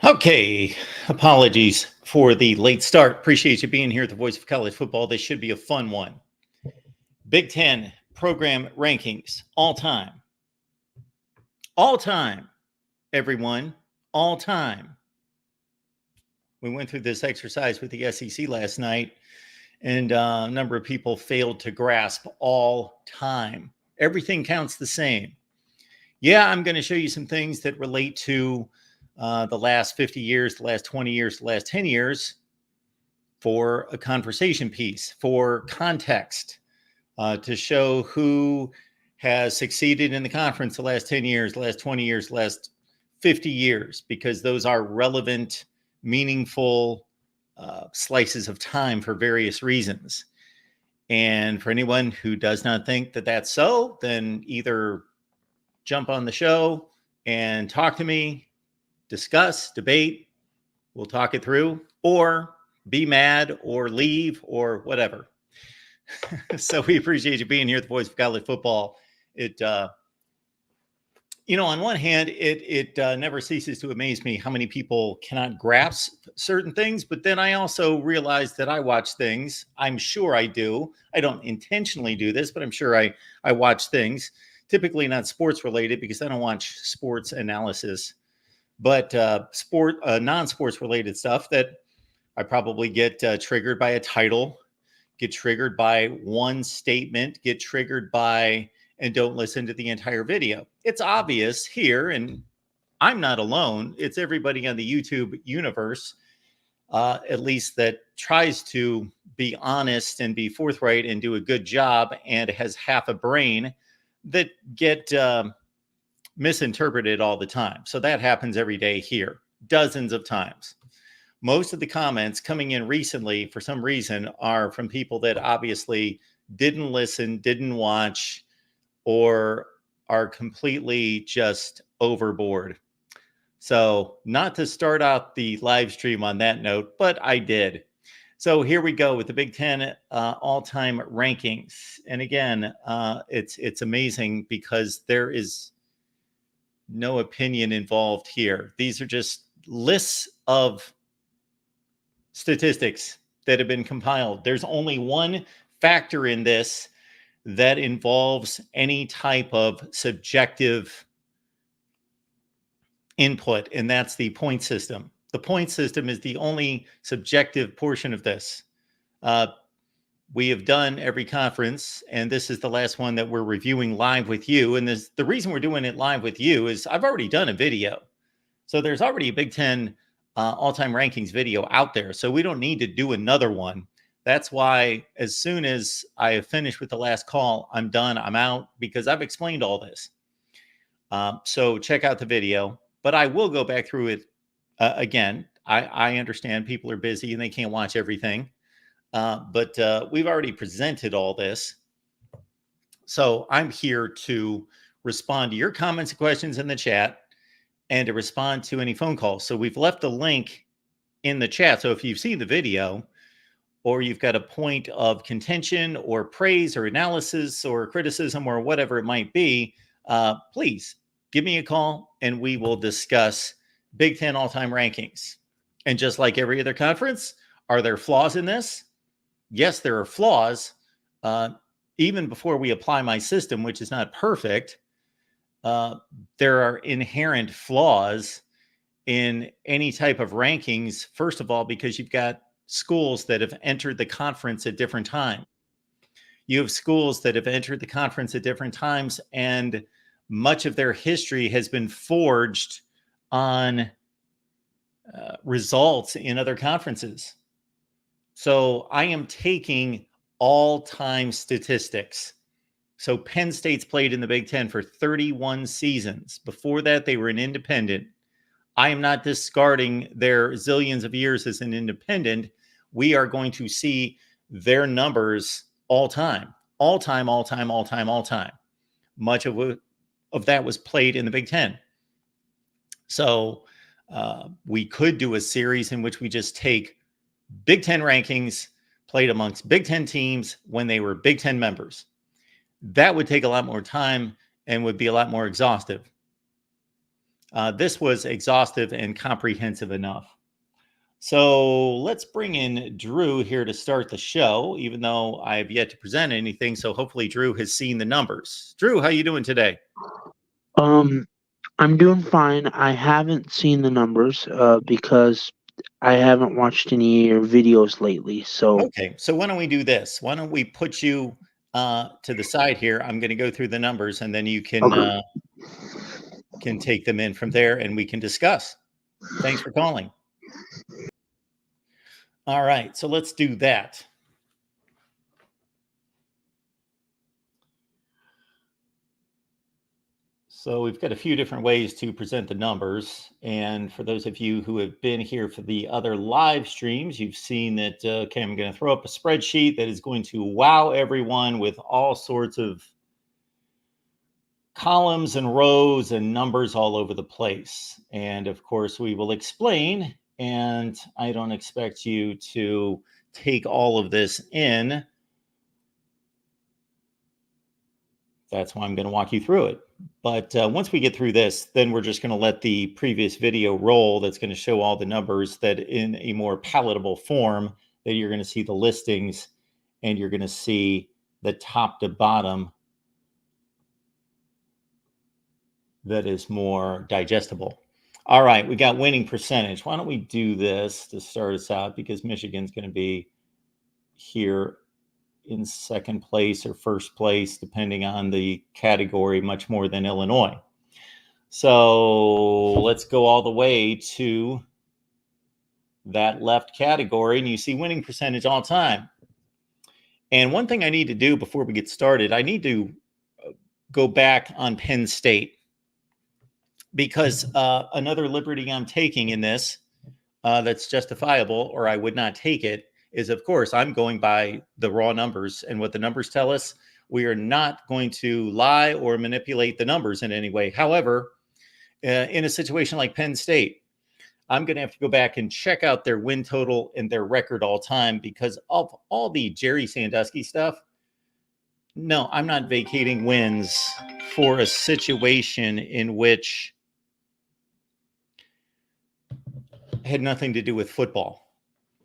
Okay, apologies for the late start. Appreciate you being here at the Voice of College Football. This should be a fun one. Big Ten program rankings, all time. All time, everyone. All time. We went through this exercise with the SEC last night, and a number of people failed to grasp all time. Everything counts the same. Yeah, I'm going to show you some things that relate to the last 50 years, the last 20 years, the last 10 years for a conversation piece, for context, to show who has succeeded in the conference the last 10 years, the last 20 years, the last 50 years, because those are relevant, meaningful slices of time for various reasons. And for anyone who does not think that that's so, then either jump on the show and talk to me, discuss, debate, we'll talk it through, or be mad or leave or whatever. So we appreciate you being here at the Voice of College Football. It, on one hand, it never ceases to amaze me how many people cannot grasp certain things, but then I also realize that I watch things. I'm sure I do. I don't intentionally do this, but I'm sure I watch things, typically not sports related because I don't watch sports analysis, but non-sports related stuff that I probably get triggered by a title, get triggered by one statement, get triggered by, and don't listen to the entire video. It's obvious here, and I'm not alone. It's everybody on the YouTube universe, at least that tries to be honest and be forthright and do a good job and has half a brain that get misinterpreted all the time. So that happens every day here, dozens of times. Most of the comments coming in recently, for some reason, are from people that obviously didn't listen, didn't watch, or are completely just overboard. So not to start out the live stream on that note, but I did. So here we go with the Big Ten all-time rankings. And again, it's amazing because there is no opinion involved here. These are just lists of statistics that have been compiled. There's only one factor in this that involves any type of subjective input, and that's the point system. The point system is the only subjective portion of this. We have done every conference, and this is the last one that we're reviewing live with you. And the reason we're doing it live with you is I've already done a video. So there's already a Big Ten all-time rankings video out there. So we don't need to do another one. That's why as soon as I have finished with the last call, I'm done, I'm out, because I've explained all this. So check out the video, but I will go back through it again. I understand people are busy and they can't watch everything. But we've already presented all this. So I'm here to respond to your comments and questions in the chat and to respond to any phone calls. So we've left a link in the chat. So if you've seen the video or you've got a point of contention or praise or analysis or criticism or whatever it might be, please give me a call and we will discuss Big Ten all-time rankings. And just like every other conference, are there flaws in this? Yes, there are flaws. Even before we apply my system, which is not perfect, there are inherent flaws in any type of rankings. First of all, because you've got schools that have entered the conference at different times. You have schools that have entered the conference at different times, and much of their history has been forged on results in other conferences. So I am taking all-time statistics. So Penn State's played in the Big Ten for 31 seasons. Before that, they were an independent. I am not discarding their zillions of years as an independent. We are going to see their numbers all time. All time, all time, all time, all time. Much of that was played in the Big Ten. So we could do a series in which we just take Big Ten rankings played amongst Big Ten teams when they were Big Ten members. That would take a lot more time and would be a lot more exhaustive. This was exhaustive and comprehensive enough. So let's bring in Drew here to start the show, even though I have yet to present anything. So hopefully Drew has seen the numbers. Drew, how you doing today? Um, I'm doing fine. I haven't seen the numbers because I haven't watched any of your videos lately. So, Okay, so why don't we do this? Why don't we put you to the side here? I'm going to go through the numbers, and then you okay. can take them in from there, and we can discuss. Thanks for calling. All right, so let's do that. So we've got a few different ways to present the numbers. And for those of you who have been here for the other live streams, you've seen that, okay, I'm going to throw up a spreadsheet that is going to wow everyone with all sorts of columns and rows and numbers all over the place. And of course, we will explain. And I don't expect you to take all of this in. That's why I'm going to walk you through it. But once we get through this, then we're just going to let the previous video roll. That's going to show all the numbers that in a more palatable form that you're going to see the listings and you're going to see the top to bottom that is more digestible. All right, we got winning percentage. Why don't we do this to start us out, because Michigan's going to be here in second place or first place, depending on the category, much more than Illinois. So let's go all the way to that left category, and you see winning percentage all time. And one thing I need to do before we get started, I need to go back on Penn State, because another liberty I'm taking in this that's justifiable, or I would not take it, is of course I'm going by the raw numbers and what the numbers tell us. We are not going to lie or manipulate the numbers in any way. However, in a situation like Penn State, I'm going to have to go back and check out their win total and their record all time, because of all the Jerry Sandusky stuff. No, I'm not vacating wins for a situation in which had nothing to do with football.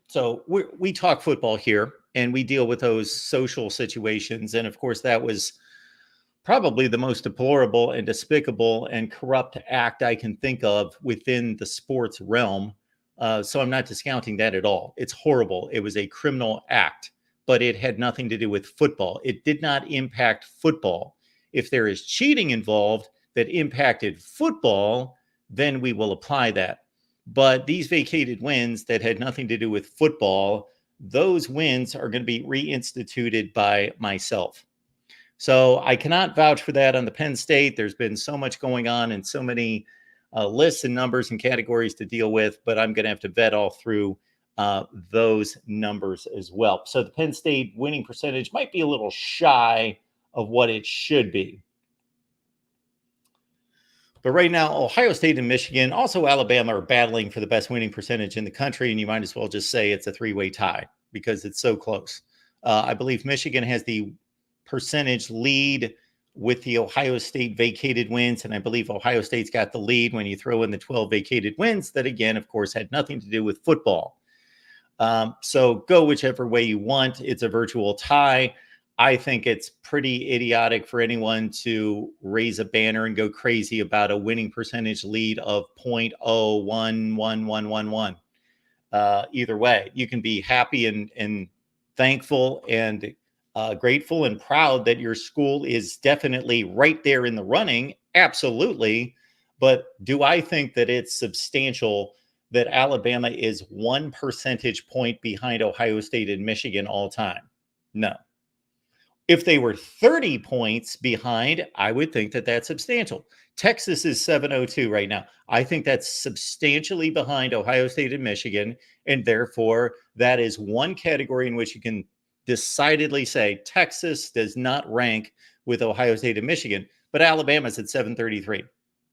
So we talk football here and we deal with those social situations. And of course, that was probably the most deplorable and despicable and corrupt act I can think of within the sports realm. So I'm not discounting that at all. It's horrible. It was a criminal act, but it had nothing to do with football. It did not impact football. If there is cheating involved that impacted football, then we will apply that. But these vacated wins that had nothing to do with football, those wins are going to be reinstituted by myself. So I cannot vouch for that on the Penn State. There's been so much going on and so many lists and numbers and categories to deal with, but I'm going to have to vet all through those numbers as well. So the Penn State winning percentage might be a little shy of what it should be. But right now, Ohio State and Michigan, also Alabama, are battling for the best winning percentage in the country. And you might as well just say it's a three-way tie because it's so close. I believe Michigan has the percentage lead with the Ohio State vacated wins. And I believe Ohio State's got the lead when you throw in the 12 vacated wins that, again, of course, had nothing to do with football. So go whichever way you want. It's a virtual tie. I think it's pretty idiotic for anyone to raise a banner and go crazy about a winning percentage lead of 0.011111. Either way, you can be happy and thankful and grateful and proud that your school is definitely right there in the running. Absolutely. But do I think that it's substantial that Alabama is 1 percentage point behind Ohio State and Michigan all time? No. If they were 30 points behind, I would think that that's substantial. Texas is 702 right now. I think that's substantially behind Ohio State and Michigan. And therefore, that is one category in which you can decidedly say Texas does not rank with Ohio State and Michigan, but Alabama's at 733.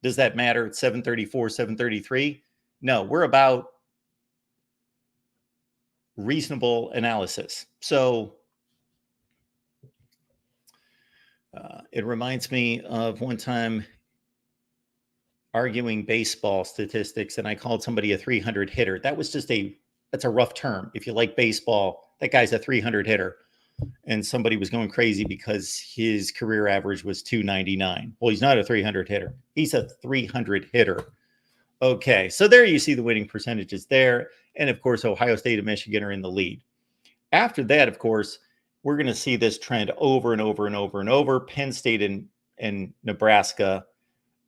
Does that matter? It's 734, 733? No, we're about reasonable analysis. So it reminds me of one time arguing baseball statistics, and I called somebody a 300 hitter. That's a rough term. If you like baseball, that guy's a 300 hitter. And somebody was going crazy because his career average was 299. Well, he's not a 300 hitter. He's a 300 hitter. Okay, so there you see the winning percentages there. And of course, Ohio State and Michigan are in the lead. After that, of course, we're going to see this trend over and over and over and over. Penn State and Nebraska,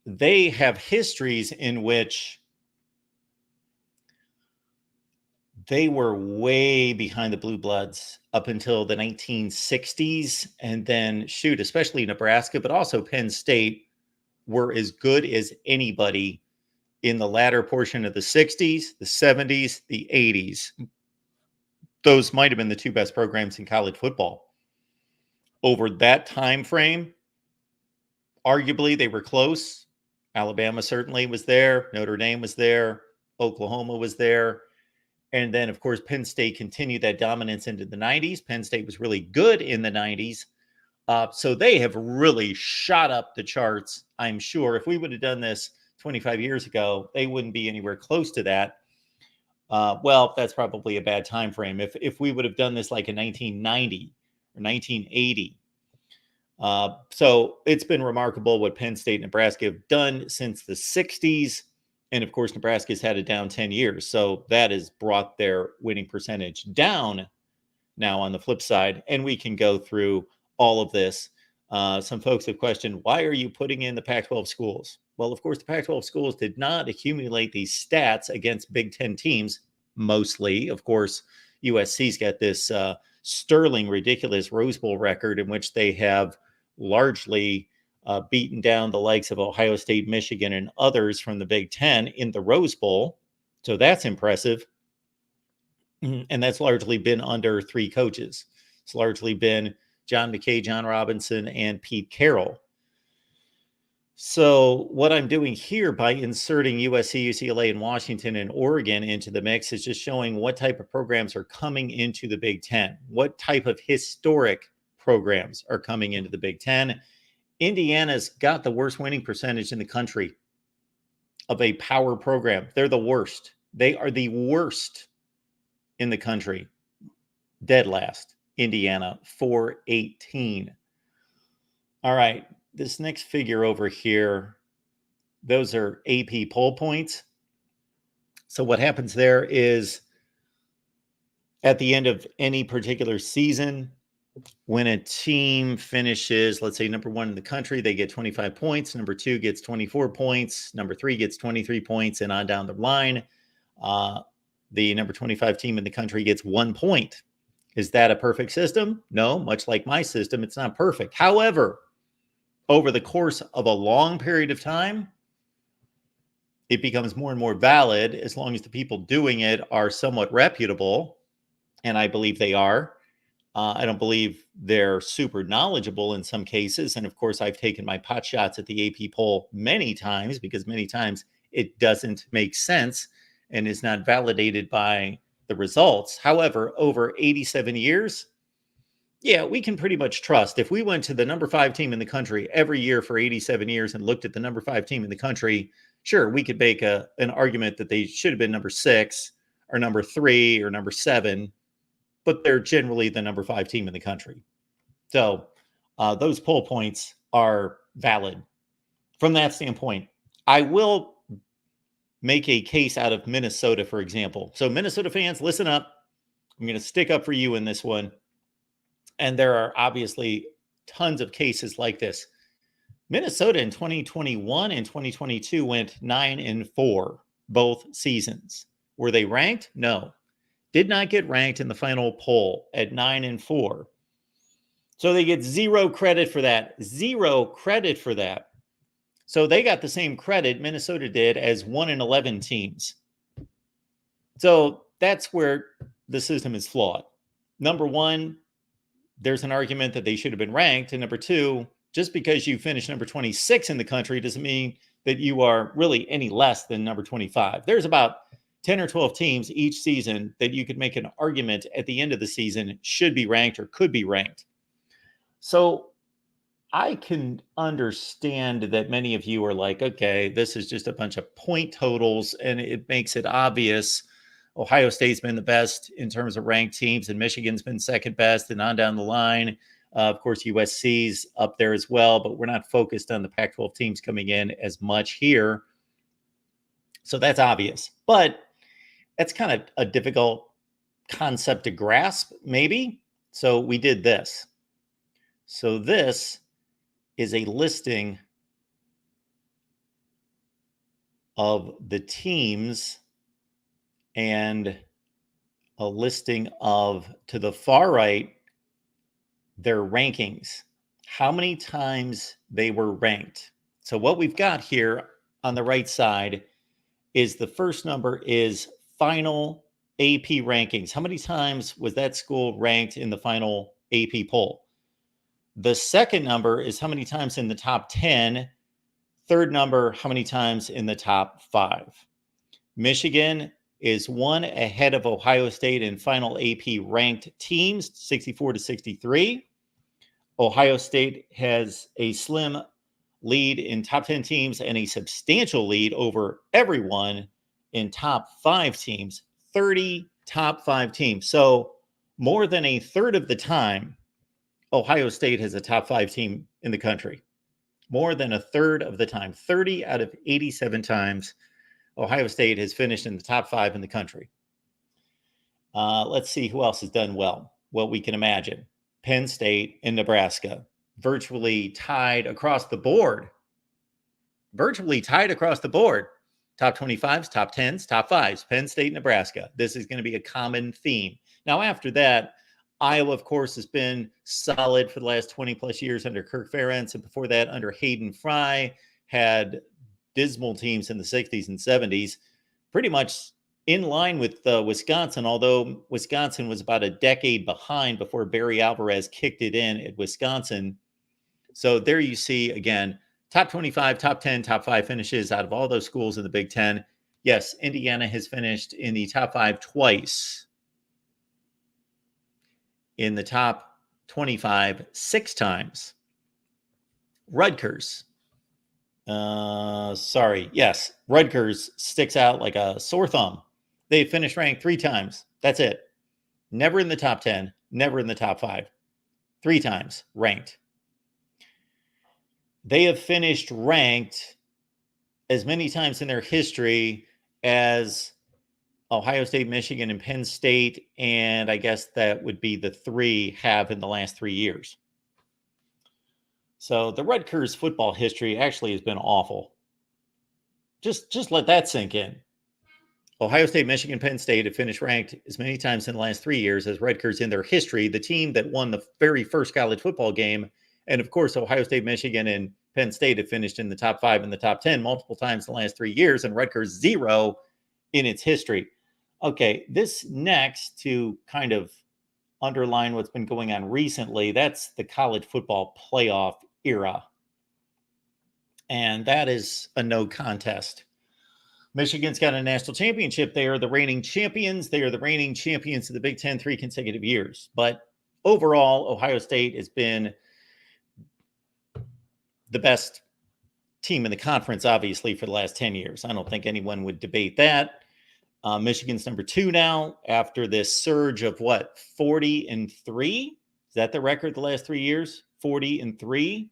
they have histories in which they were way behind the Blue Bloods up until the 1960s. And then, especially Nebraska, but also Penn State were as good as anybody in the latter portion of the 60s, the 70s, the 80s. Those might have been the two best programs in college football. Over that time frame, arguably they were close. Alabama certainly was there. Notre Dame was there. Oklahoma was there. And then, of course, Penn State continued that dominance into the 90s. Penn State was really good in the 90s. So they have really shot up the charts, I'm sure. If we would have done this 25 years ago, they wouldn't be anywhere close to that. Well, that's probably a bad time frame. If we would have done this like in 1990 or 1980. So it's been remarkable what Penn State and Nebraska have done since the 60s. And of course, Nebraska's had it down 10 years. So that has brought their winning percentage down now on the flip side. And we can go through all of this. Some folks have questioned, why are you putting in the Pac-12 schools? Well, of course, the Pac-12 schools did not accumulate these stats against Big Ten teams, mostly. Of course, USC's got this sterling, ridiculous Rose Bowl record in which they have largely beaten down the likes of Ohio State, Michigan, and others from the Big Ten in the Rose Bowl. So that's impressive. And that's largely been under three coaches. It's largely been John McKay, John Robinson, and Pete Carroll. So what I'm doing here by inserting USC, UCLA, and Washington and Oregon into the mix is just showing what type of programs are coming into the Big Ten. What type of historic programs are coming into the Big Ten. Indiana's got the worst winning percentage in the country of a power program. They're the worst. They are the worst in the country. Dead last, Indiana, 418. All right, this next figure over here, those are AP poll points. So what happens there is at the end of any particular season, when a team finishes, let's say, number one in the country, they get 25 points. Number two gets 24 points. Number three gets 23 points, and on down the line. The number 25 team in the country gets 1 point. Is that a perfect system? No, much like my system, it's not perfect. However, over the course of a long period of time, it becomes more and more valid as long as the people doing it are somewhat reputable, and I believe they are. I don't believe they're super knowledgeable in some cases. And of course, I've taken my pot shots at the AP poll many times because many times it doesn't make sense and is not validated by the results. However, over 87 years, yeah, we can pretty much trust. If we went to the number 5 team in the country every year for 87 years and looked at the number 5 team in the country, sure, we could make an argument that they should have been number 6 or number 3 or number 7. But they're generally the number 5 team in the country. So those poll points are valid from that standpoint. I will make a case out of Minnesota, for example. So Minnesota fans, listen up. I'm going to stick up for you in this one. And there are obviously tons of cases like this. Minnesota in 2021 and 2022 went 9-4 both seasons. Were they ranked? No. Did not get ranked in the final poll at 9-4. So they get zero credit for that. Zero credit for that. So they got the same credit Minnesota did as 1-11 teams. So that's where the system is flawed. Number one, there's an argument that they should have been ranked. And number two, just because you finish number 26 in the country doesn't mean that you are really any less than number 25. There's about 10 or 12 teams each season that you could make an argument at the end of the season should be ranked or could be ranked. So I can understand that many of you are like, okay, this is just a bunch of point totals, and it makes it obvious. Ohio State's been the best in terms of ranked teams, and Michigan's been second best, and on down the line. Of course, USC's up there as well, but we're not focused on the Pac 12 teams coming in as much here. So that's obvious. But that's kind of a difficult concept to grasp, maybe. So we did this. So this is a listing of the teams and a listing of, to the far right, their rankings, how many times they were ranked. So what we've got here on the right side is the first number is final AP rankings. How many times was that school ranked in the final AP poll? The second number is how many times in the top 10. Third number, how many times in the top 5. Michigan is one ahead of Ohio State in final AP ranked teams, 64 to 63. Ohio State has a slim lead in top 10 teams and a substantial lead over everyone in top 5 teams, 30 top 5 teams. So more than a third of the time, Ohio State has a top 5 team in the country. More than a third of the time, 30 out of 87 times, Ohio State has finished in the top 5 in the country. Let's see who else has done well. Well, we can imagine Penn State and Nebraska, virtually tied across the board. Virtually tied across the board. Top 25s, top 10s, top 5s, Penn State, Nebraska. This is going to be a common theme. Now, after that, Iowa, of course, has been solid for the last 20 plus years under Kirk Ferentz, and before that, under Hayden Fry, had dismal teams in the 60s and 70s, pretty much in line with Wisconsin, although Wisconsin was about a decade behind before Barry Alvarez kicked it in at Wisconsin. So there you see, again, top 25, top 10, top 5 finishes out of all those schools in the Big Ten. Yes, Indiana has finished in the top 5 twice. In the top 25, 6 times. Rutgers. Yes, Rutgers sticks out like a sore thumb. They finished ranked 3 times. That's it. Never in the top 10, never in the top 5. 3 times ranked. They have finished ranked as many times in their history as Ohio State, Michigan, and Penn State, and I guess that would be the 3 have in the last 3 years. So the Rutgers football history actually has been awful. Just let that sink in. Ohio State, Michigan, Penn State have finished ranked as many times in the last 3 years as Rutgers in their history, the team that won the very first college football game. And of course, Ohio State, Michigan, and Penn State have finished in the top 5 and the top 10 multiple times in the last 3 years, and Rutgers 0 in its history. Okay, this next, to kind of underline what's been going on recently, that's the college football playoff era. And that is a no contest. Michigan's got a national championship. They are the reigning champions. They are the reigning champions of the Big Ten 3 consecutive years. But overall, Ohio State has been the best team in the conference, obviously, for the last 10 years. I don't think anyone would debate that. Michigan's number 2 now after this surge of 40-3? Is that the record the last 3 years? 40-3?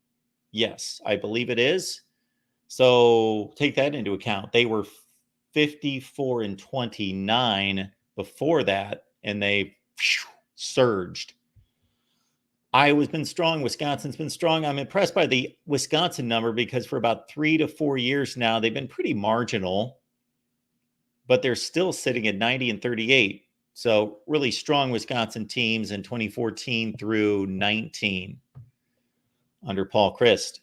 Yes, I believe it is. So take that into account. They were 54-29 before that, and they surged. Iowa's been strong. Wisconsin's been strong. I'm impressed by the Wisconsin number because for about 3 to 4 years now, they've been pretty marginal, but they're still sitting at 90-38. So really strong Wisconsin teams in 2014 through 19 under Paul Chryst.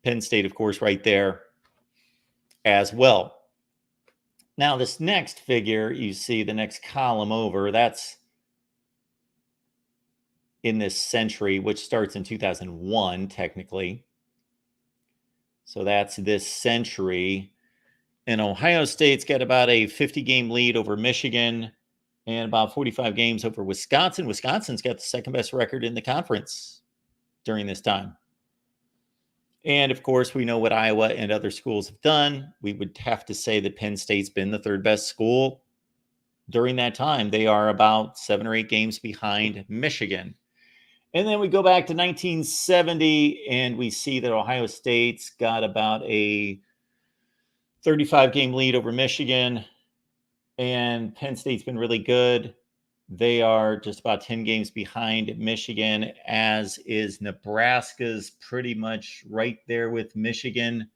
Penn State, of course, right there as well. Now, this next figure, you see the next column over, that's in this century, which starts in 2001, technically. So that's this century. And Ohio State's got about a 50-game lead over Michigan and about 45 games over Wisconsin. Wisconsin's got the second best record in the conference during this time. And of course, we know what Iowa and other schools have done. We would have to say that Penn State's been the third best school during that time. They are about 7 or 8 games behind Michigan. And then we go back to 1970 and we see that Ohio State's got about a 35-game lead over Michigan. And Penn State's been really good. They are just about 10 games behind Michigan, as is Nebraska's pretty much right there with Michigan,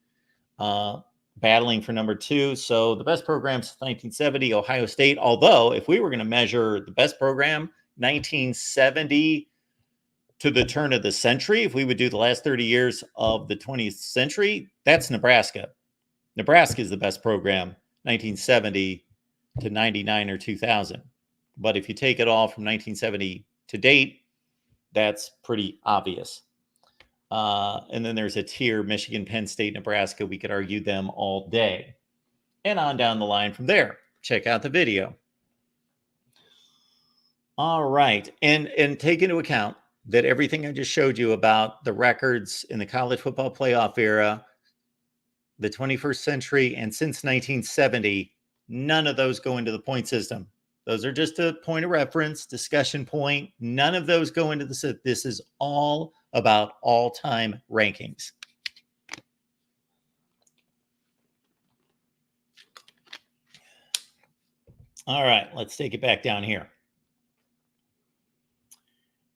battling for number 2. So the best program since 1970, Ohio State. Although, if we were going to measure the best program, 1970 to the turn of the century, if we would do the last 30 years of the 20th century, that's Nebraska. Nebraska is the best program, 1970 to 99 or 2000. But if you take it all from 1970 to date, that's pretty obvious. And then there's a tier, Michigan, Penn State, Nebraska. We could argue them all day. And on down the line from there. Check out the video. All right. And take into account that everything I just showed you about the records in the college football playoff era, the 21st century, and since 1970, none of those go into the point system. Those are just a point of reference, discussion point. None of those go into the. This is all about all-time rankings. All right, let's take it back down here.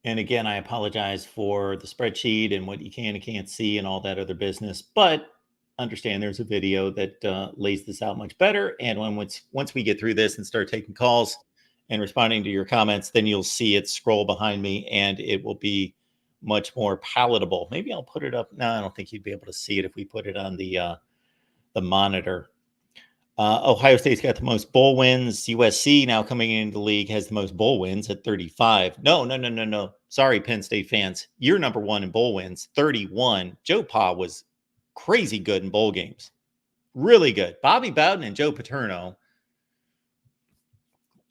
And again, I apologize for the spreadsheet and what you can and can't see and all that other business, but understand there's a video that lays this out much better. And once we get through this and start taking calls and responding to your comments, then you'll see it scroll behind me and it will be much more palatable. Maybe I'll put it up. No, I don't think you'd be able to see it if we put it on the monitor. Ohio State's got the most bowl wins. USC, now coming into the league, has the most bowl wins at 35. No. Sorry, Penn State fans. You're number 1 in bowl wins, 31. Joe Pa was crazy good in bowl games. Really good. Bobby Bowden and Joe Paterno.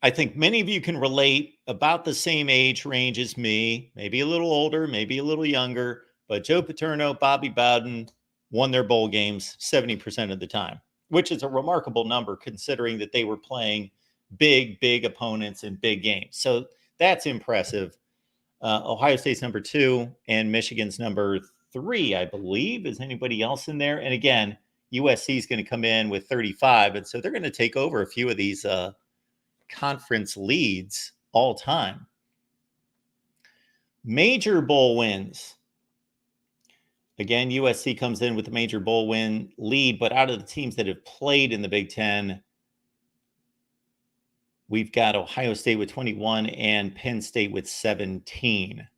I think many of you can relate, about the same age range as me, maybe a little older, maybe a little younger, but Joe Paterno, Bobby Bowden won their bowl games 70% of the time, which is a remarkable number considering that they were playing big opponents in big games. So that's impressive. Ohio State's number 2 and Michigan's number 3, I believe. Is anybody else in there? And again, USC is going to come in with 35. And so they're going to take over a few of these conference leads all time. Major bowl wins. Again, USC comes in with a major bowl win lead, but out of the teams that have played in the Big Ten, we've got Ohio State with 21 and Penn State with 17.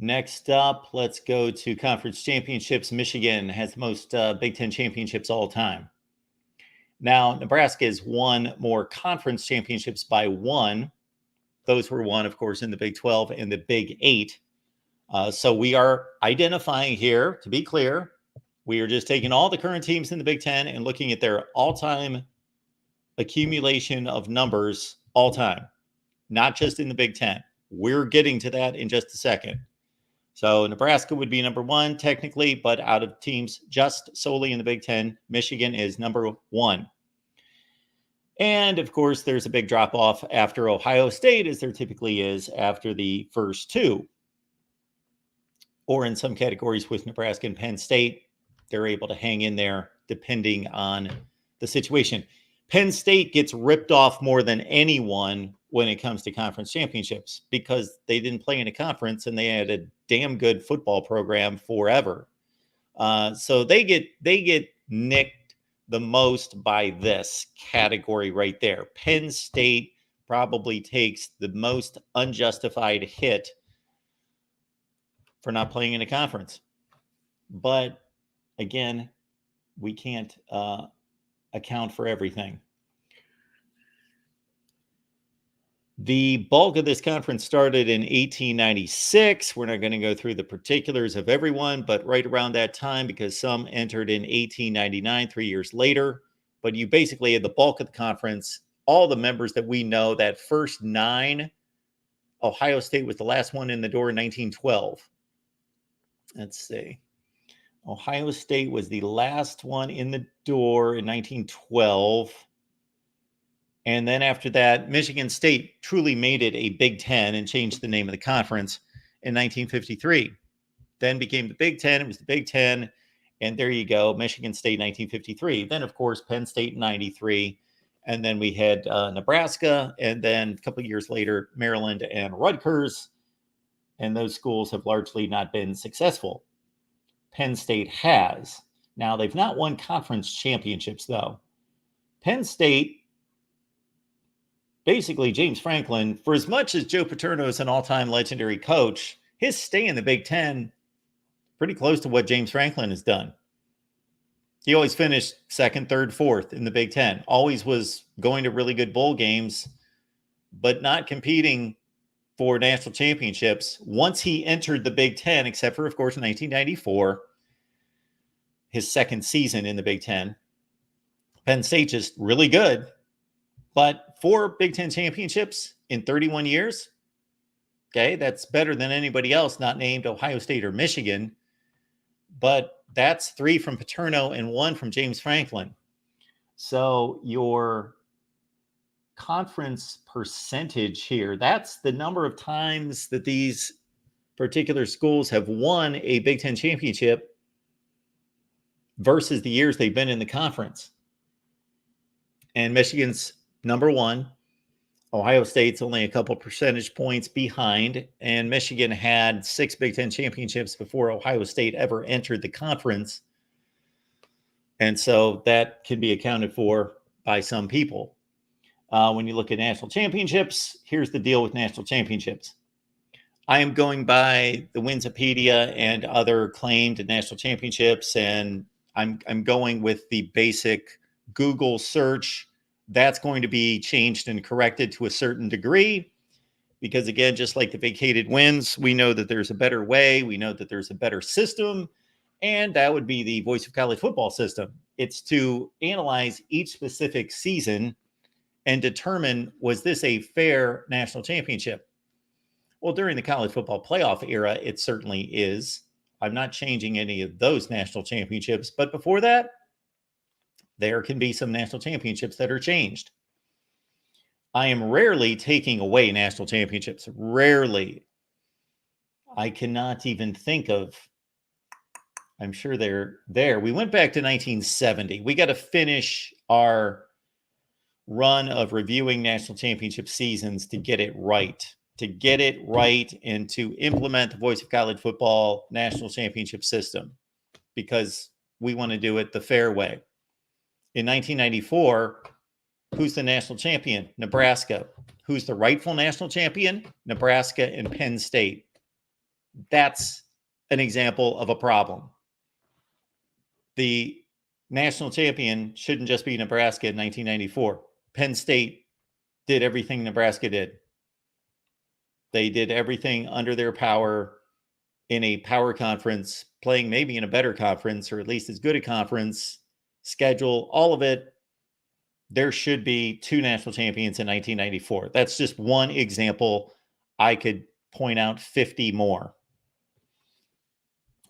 Next up, let's go to conference championships. Michigan has the most Big Ten championships all time. Now, Nebraska has won more conference championships by 1. Those were won, of course, in the Big 12 and the Big 8. So we are identifying here, to be clear, we are just taking all the current teams in the Big 10 and looking at their all-time accumulation of numbers all time, not just in the Big 10. We're getting to that in just a second. So Nebraska would be number 1 technically, but out of teams just solely in the Big 10, Michigan is number 1. And of course, there's a big drop off after Ohio State, as there typically is after the first 2. Or in some categories with Nebraska and Penn State, they're able to hang in there depending on the situation. Penn State gets ripped off more than anyone when it comes to conference championships because they didn't play in a conference and they had a damn good football program forever. So they get nicked the most by this category right there. Penn State probably takes the most unjustified hit for not playing in a conference. But again, we can't account for everything. The bulk of this conference started in 1896. We're not going to go through the particulars of everyone, but right around that time, because some entered in 1899, 3 years later. But you basically had the bulk of the conference all the members that we know. That first 9, Ohio State was the last one in the door in 1912. Let's see. Ohio State was the last one in the door in 1912. And then after that, Michigan State truly made it a Big Ten and changed the name of the conference in 1953. Then became the Big Ten. It was the Big Ten. And there you go, Michigan State 1953. Then, of course, Penn State in 93. And then we had Nebraska. And then a couple of years later, Maryland and Rutgers. And those schools have largely not been successful. Penn State has. Now, they've not won conference championships, though. Penn State, basically, James Franklin, for as much as Joe Paterno is an all-time legendary coach, his stay in the Big Ten, pretty close to what James Franklin has done. He always finished second, third, fourth in the Big Ten. Always was going to really good bowl games, but not competing for national championships. Once he entered the Big Ten, except for, of course, 1994, his second season in the Big Ten, Penn State just really good. But 4 Big Ten championships in 31 years, okay, that's better than anybody else not named Ohio State or Michigan. But that's 3 from Paterno and 1 from James Franklin. So your conference percentage here, that's the number of times that these particular schools have won a Big Ten championship versus the years they've been in the conference. And Michigan's number 1. Ohio State's only a couple percentage points behind, and Michigan had 6 Big Ten championships before Ohio State ever entered the conference. And so that can be accounted for by some people. When you look at national championships, here's the deal with national championships. I am going by the Winsipedia and other claimed national championships, and I'm going with the basic Google search. That's going to be changed and corrected to a certain degree because, again, just like the vacated wins, we know that there's a better way. We know that there's a better system, and that would be the Voice of College Football system. It's to analyze each specific season and determine, was this a fair national championship? Well, during the college football playoff era, it certainly is. I'm not changing any of those national championships, but before that, there can be some national championships that are changed. I am rarely taking away national championships. Rarely. I cannot even think of, I'm sure they're there. We went back to 1970. We got to finish our run of reviewing national championship seasons to get it right. And to implement the Voice of College Football national championship system because we want to do it the fair way. In 1994, who's the national champion? Nebraska. Who's the rightful national champion? Nebraska and Penn State. That's an example of a problem. The national champion shouldn't just be Nebraska in 1994. Penn State did everything Nebraska did. They did everything under their power in a power conference, playing maybe in a better conference or at least as good a conference. Schedule, all of it. There should be 2 national champions in 1994. That's just one example. I could point out 50 more.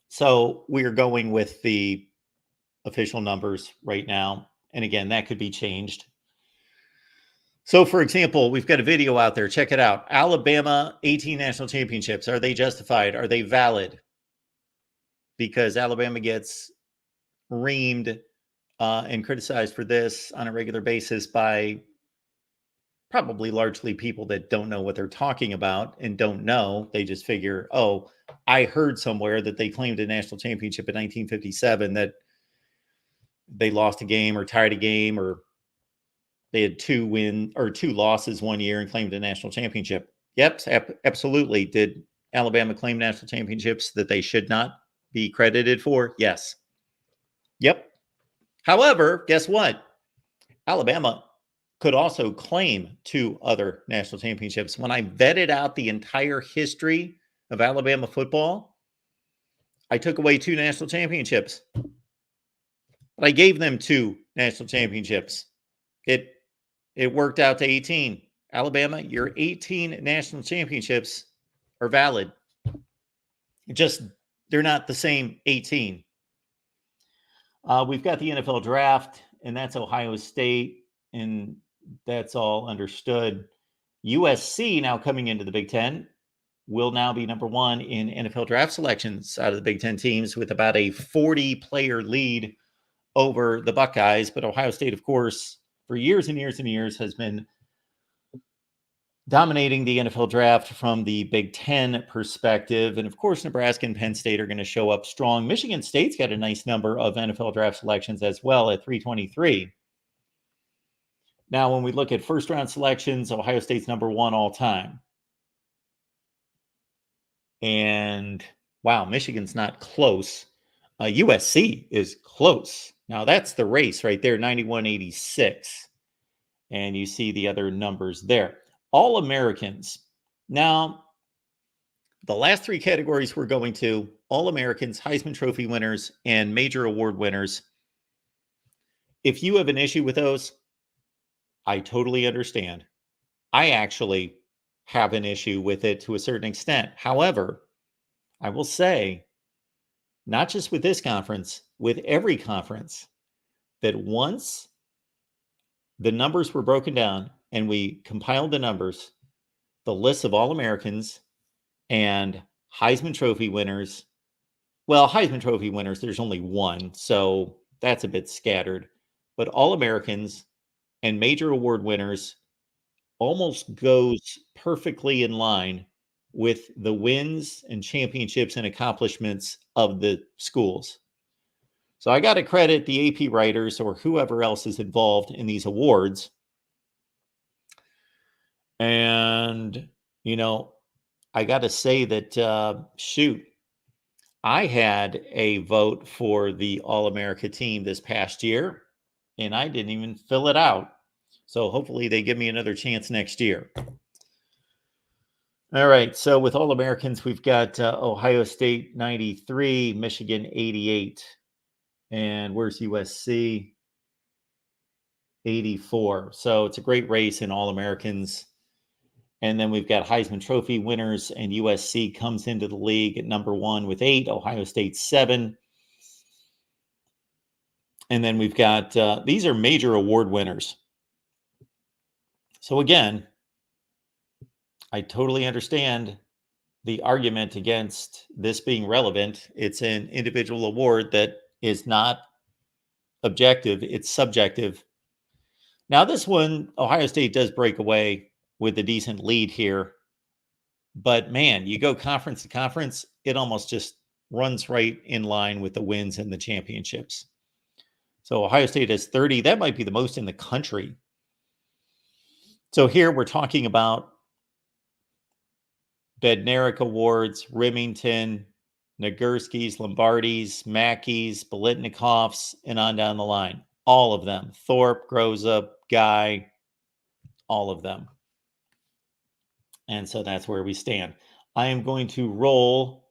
So we're going with the official numbers right now. And again, that could be changed. So, for example, we've got a video out there. Check it out. Alabama 18 national championships. Are they justified? Are they valid? Because Alabama gets reamed and criticized for this on a regular basis by probably largely people that don't know what they're talking about and don't know. They just figure, oh, I heard somewhere that they claimed a national championship in 1957, that they lost a game or tied a game, or they had 2 losses one year and claimed a national championship. Yep, absolutely. Did Alabama claim national championships that they should not be credited for? Yes. Yep. However, guess what? Alabama could also claim 2 other national championships. When I vetted out the entire history of Alabama football, I took away 2 national championships. But I gave them 2 national championships. It It worked out to 18. Alabama, your 18 national championships are valid. Just they're not the same 18. We've got the NFL draft, and that's Ohio State, and that's all understood. USC now coming into the Big Ten will now be number one in NFL draft selections out of the Big Ten teams with about a 40-player lead over the Buckeyes. But Ohio State, of course, for years and years and years has been dominating the NFL draft from the Big Ten perspective. And of course, Nebraska and Penn State are going to show up strong. Michigan State's got a nice number of NFL draft selections as well at 323. Now, when we look at first round selections, Ohio State's number one all time. And wow, Michigan's not close. USC is close. Now, that's the race right there, 91-86. And you see the other numbers there. All Americans. Now, the last three categories we're going to All Americans, Heisman Trophy winners, and major award winners. If you have an issue with those, I totally understand. I actually have an issue with it to a certain extent. However, I will say, not just with this conference, with every conference, that once the numbers were broken down and we compiled the numbers, the lists of All Americans and Heisman Trophy winners. Well, Heisman Trophy winners, there's only one, so that's a bit scattered. But All Americans and major award winners almost goes perfectly in line with the wins and championships and accomplishments of the schools. So I got to credit the AP writers or whoever else is involved in these awards. And, you know, I got to say that, I had a vote for the All-America team this past year, and I didn't even fill it out. So hopefully they give me another chance next year. All right. So with All-Americans, we've got Ohio State 93, Michigan 88. And where's USC? 84. So it's a great race in All-Americans. And then we've got Heisman Trophy winners, and USC comes into the league at number one with 8, Ohio State 7. And then we've got, these are major award winners. So again, I totally understand the argument against this being relevant. It's an individual award that is not objective, it's subjective. Now, this one, Ohio State does break away with a decent lead here. But man, you go conference to conference, it almost just runs right in line with the wins and the championships. So Ohio State has 30. That might be the most in the country. So here we're talking about Bednarik Awards, Remington, Nagurski's, Lombardi's, Mackey's, Bolitnikov's, and on down the line. All of them. Thorpe, Groza, Guy, all of them. And so that's where we stand. I am going to roll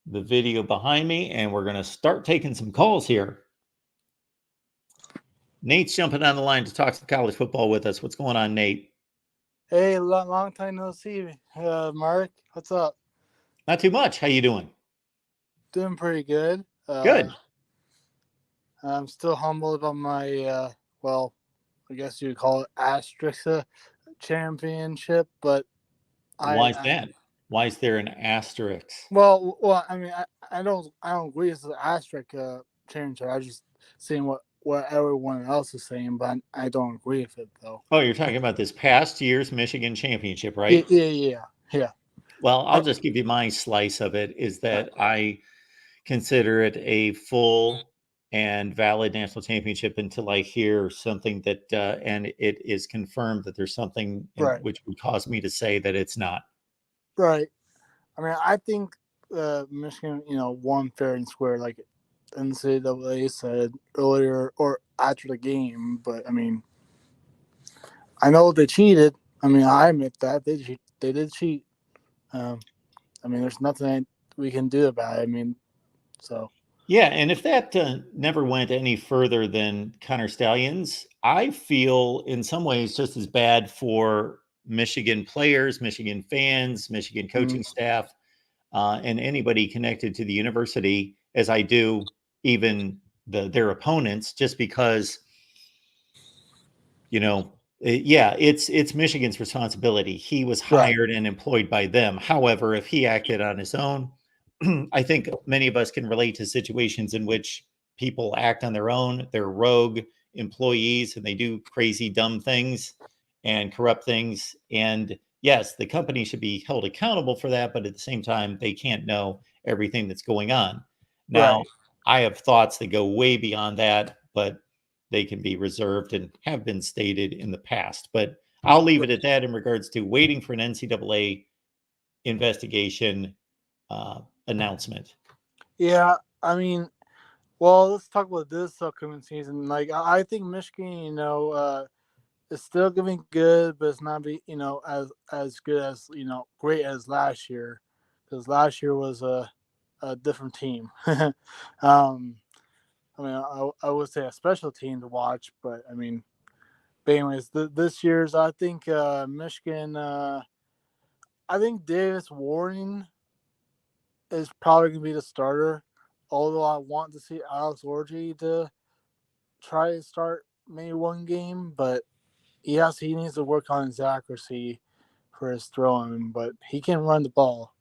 the video behind me, and we're going to start taking some calls here. Nate's jumping on the line to talk some college football with us. What's going on, Nate? Hey, long time no see, Mark. What's up? Not too much. How you doing? Doing pretty good. Good. I'm still humbled on my, well, I guess you would call it asterisk championship, but why is that? Why is there an asterisk? Well, I mean, I don't agree it's an asterisk championship. I just saying what everyone else is saying, but I don't agree with it though. Oh, you're talking about this past year's Michigan championship, right? Yeah. Well, I'll just give you my slice of it. Is that I consider it a full and valid national championship until I hear something that, and it is confirmed that there's something which would cause me to say that it's not. Right. I mean, I think Michigan, won fair and square, like NCAA said earlier or after the game. But I mean, I know they cheated. I mean, I admit that they did cheat. I mean, there's nothing we can do about it. I mean, so. Yeah, and if that never went any further than Connor Stallions, I feel in some ways just as bad for Michigan players, Michigan fans, Michigan Mm, coaching staff, and anybody connected to the university as I do even their opponents, just because yeah, it's Michigan's responsibility. He was right, hired and employed by them. However, if he acted on his own, I think many of us can relate to situations in which people act on their own. They're rogue employees and they do crazy, dumb things and corrupt things. And yes, the company should be held accountable for that, but at the same time, they can't know everything that's going on. Now, right. I have thoughts that go way beyond that, but they can be reserved and have been stated in the past. But I'll leave it at that in regards to waiting for an NCAA investigation announcement. Yeah, I mean, well, let's talk about this upcoming season. Like, I think Michigan, is still gonna be good, but it's not be as good as great as last year, because last year was a different team. um, I mean, I would say a special team to watch, but I mean, but anyways, this year's I think Michigan. I think Davis Warren is probably gonna be the starter. Although I want to see Alex Orgy to try to start maybe one game, but he needs to work on his accuracy for his throwing, but he can run the ball.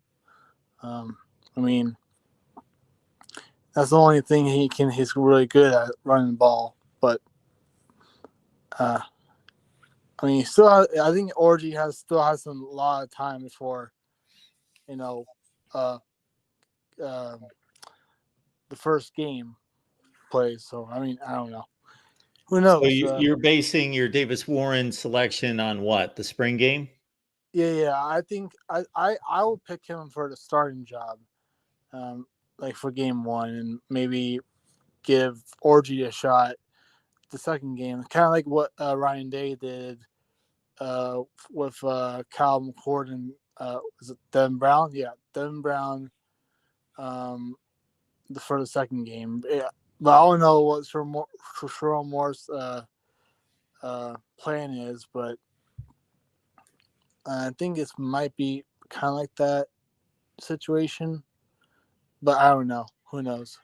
Um, I mean, that's the only thing he's really good at, running the ball. But uh, I mean, I think Orgy still has a lot of time before you know uh, uh, the first game plays. So I mean, I don't know. Who So knows? you're basing your Davis Warren selection on what? The spring game? Yeah. I think I will pick him for the starting job, like for game one, and maybe give Orgy a shot the second game, kind of like what Ryan Day did with Cal McCord and was it Devin Brown? Yeah, Devin Brown for the second game. Yeah, but I don't know what Sherrone Moore's plan is, but I think it might be kind of like that situation. But I don't know. Who knows?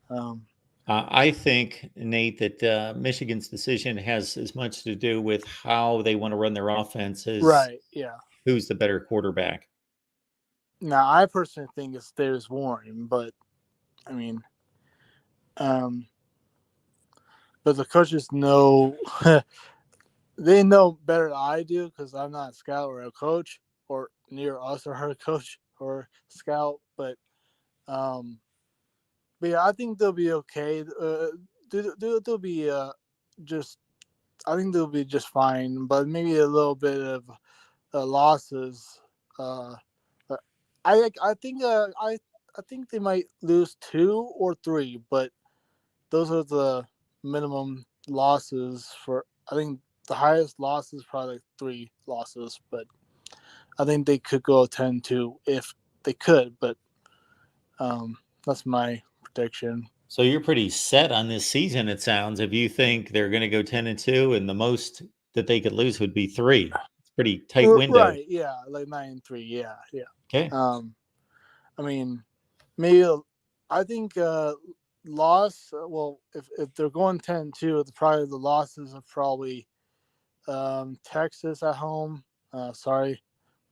Um, I think, Nate, that Michigan's decision has as much to do with how they want to run their offense as right. Yeah. who's the better quarterback. Now, I personally think it's Davis Warren, but I mean, um, but the coaches know they know better than I do because I'm not a scout or a coach or near us or her coach or scout. Um, but yeah, I think they'll be okay. They'll be just. I think they'll be just fine, but maybe a little bit of losses. Uh, I think I think they might lose 2 or 3, but those are the minimum losses for. I think the highest loss is probably like 3 losses, but I think they could go 10-2 if they could. But that's my prediction. So you're pretty set on this season, it sounds. If you think they're going to go 10-2, and the most that they could lose would be 3, it's a pretty tight window. Right? Yeah, like 9-3. Yeah, yeah. Okay. I mean, maybe I think loss. Well, if they're going 10-2, probably the losses are probably Texas at home. Sorry,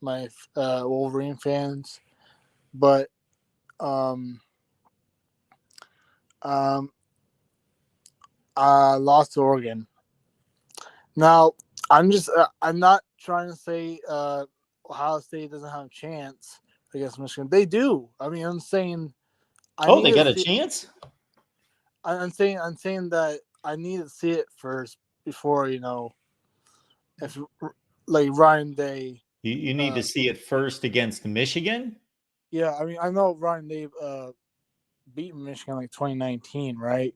my Wolverine fans, but um, um, lost to Oregon. Now, I'm not trying to say Ohio State doesn't have a chance against Michigan. They do. I mean, I'm saying I Oh, need they to got a see. chance? I'm saying that I need to see it first before if like Ryan Day. You need to see it first against Michigan? Yeah, I mean I know Ryan Day beat Michigan like 2019, right?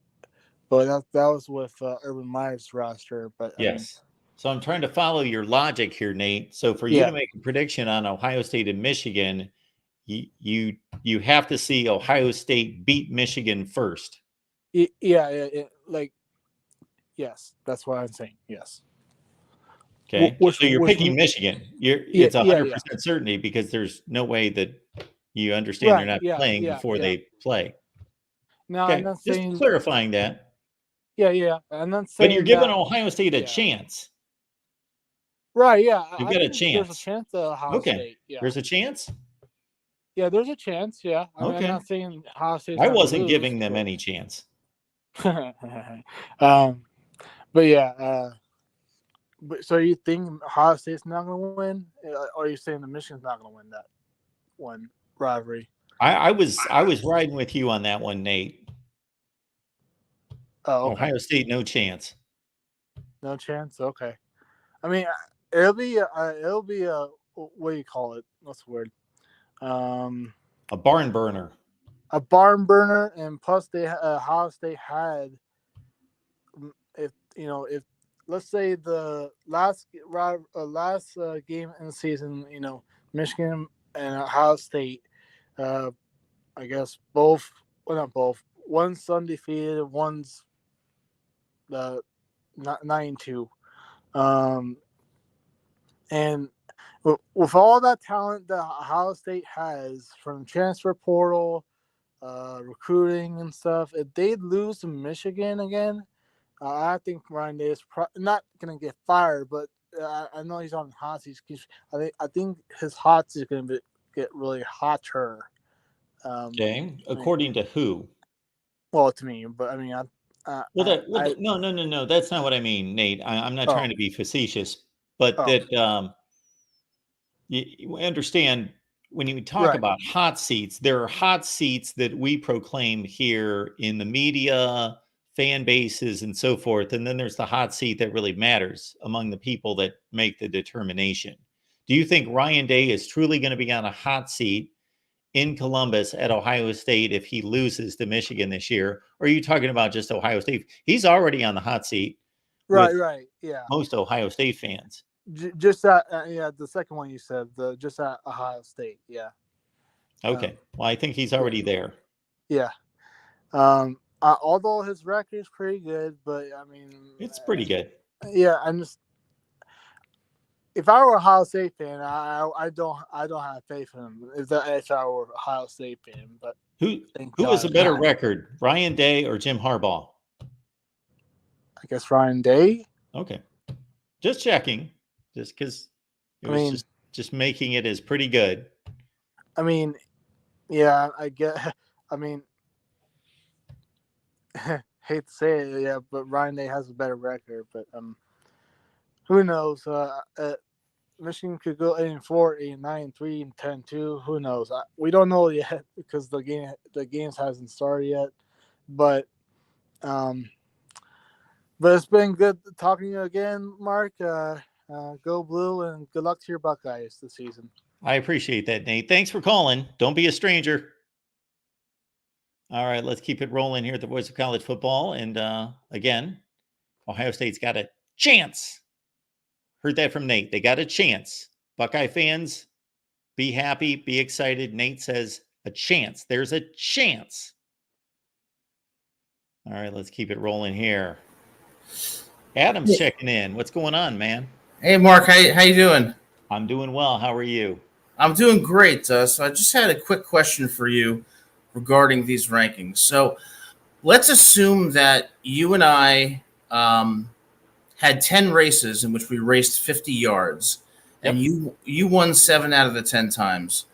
But that was with Urban Meyer's roster. But I mean, Yes. So I'm trying to follow your logic here, Nate. So for you yeah, to make a prediction on Ohio State and Michigan, you you have to see Ohio State beat Michigan first. Like, yes, that's what I'm saying. Yes. Okay, so you're picking Michigan. It's 100% certainty because there's no way that you understand they're not playing before they play. No, okay, I'm not just saying clarifying that. Yeah. I'm not saying. But you're giving Ohio State a chance. Right? Yeah, You've got a chance. There's a chance that Ohio State. Yeah, there's a chance. Yeah, there's a chance. Yeah, okay. I'm not saying Ohio State. I wasn't giving them any chance. But yeah. But so you think Ohio State's not going to win, or are you saying the Michigan's not going to win that one rivalry? I was riding with you on that one, Nate. Oh, okay. Ohio State, no chance. No chance. Okay. I mean, it'll be what do you call it? What's the word? A barn burner. A barn burner, and plus Ohio State had, if let's say the last game in the season, Michigan and Ohio State, I guess both, well, not both. One's undefeated, one's 9-2. And with all that talent that Ohio State has from transfer portal, recruiting and stuff, if they lose to Michigan again, I think Ryan Day is not going to get fired, but I know he's on the hot seat. I think his hot seat is going to get really hotter. Okay, according to who? Well, to me, but I mean, no. That's not what I mean, Nate. I'm not trying to be facetious, but that you understand when you talk about hot seats, there are hot seats that we proclaim here in the media, fan bases, and so forth, and then there's the hot seat that really matters among the people that make the determination. Do you think Ryan Day is truly going to be on a hot seat in Columbus at Ohio State if he loses to Michigan this year? Or are you talking about just Ohio State? He's already on the hot seat. Right. Yeah. Most Ohio State fans. Just that, the second one you said, just at Ohio State. Yeah. Okay. Well, I think he's already there. Yeah. Although his record is pretty good, but I mean, it's pretty good. Yeah. If I were a Ohio State fan, I don't have faith in him. If I were a Ohio State fan, but who has a better record, Ryan Day or Jim Harbaugh? I guess Ryan Day. Okay, just checking, just because just making it as pretty good. I mean, yeah, I get. I mean, hate to say it, yeah, but Ryan Day has a better record, but who knows? Michigan could go 8-4, 8-9, 3, 10-2. Who knows? We don't know yet because the games hasn't started yet. But it's been good talking to you again, Mark. Go Blue, and good luck to your Buckeyes this season. I appreciate that, Nate. Thanks for calling. Don't be a stranger. All right, let's keep it rolling here at the Voice of College Football. And again, Ohio State's got a chance. Heard that from Nate. They got a chance. Buckeye fans, be happy, be excited. Nate says a chance. There's a chance. All right, let's keep it rolling here. Adam's checking in. What's going on, man? Hey, Mark. How you doing? I'm doing well. How are you? I'm doing great. So I just had a quick question for you regarding these rankings. So let's assume that you and I had 10 races in which we raced 50 yards, and you won 7 out of the 10 times.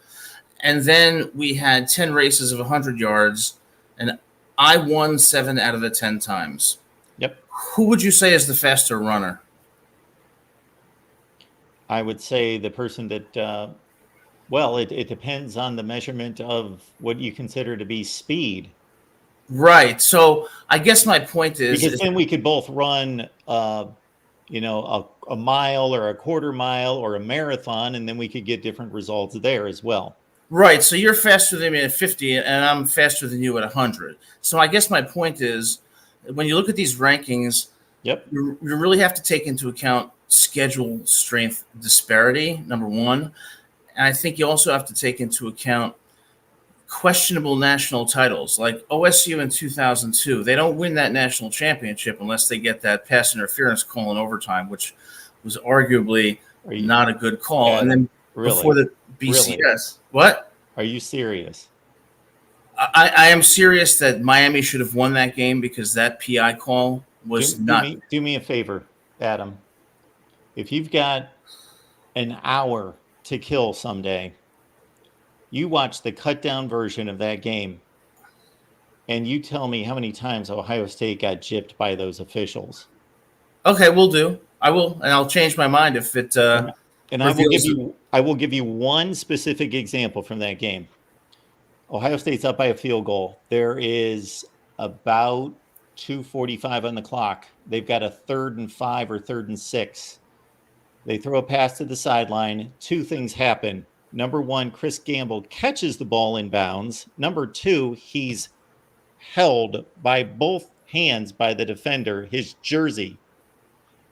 And then we had 10 races of 100 yards, and I won 7 out of the 10 times. Yep. Who would you say is the faster runner? I would say the person that, it depends on the measurement of what you consider to be speed. Right. So I guess my point is, because then we could both run, a mile or a quarter mile or a marathon, and then we could get different results there as well. Right. So you're faster than me at 50, and I'm faster than you at 100. So I guess my point is, when you look at these rankings, you really have to take into account schedule strength disparity, number one. And I think you also have to take into account questionable national titles, like OSU in 2002. They don't win that national championship unless they get that pass interference call in overtime, which was arguably not a good call. Adam, and then before the BCS, what? Are you serious? I am serious that Miami should have won that game because that PI call was Do me a favor, Adam. If you've got an hour to kill someday, you watch the cut down version of that game and you tell me how many times Ohio State got gypped by those officials. Okay, we'll do. I will, and I'll change my mind if it. And I will give you one specific example from that game. Ohio State's up by a field goal. There is about 2:45 on the clock. They've got a 3rd and 5 or 3rd and 6. They throw a pass to the sideline. Two things happen. Number one, Chris Gamble catches the ball in bounds. Number two, he's held by both hands by the defender, his jersey.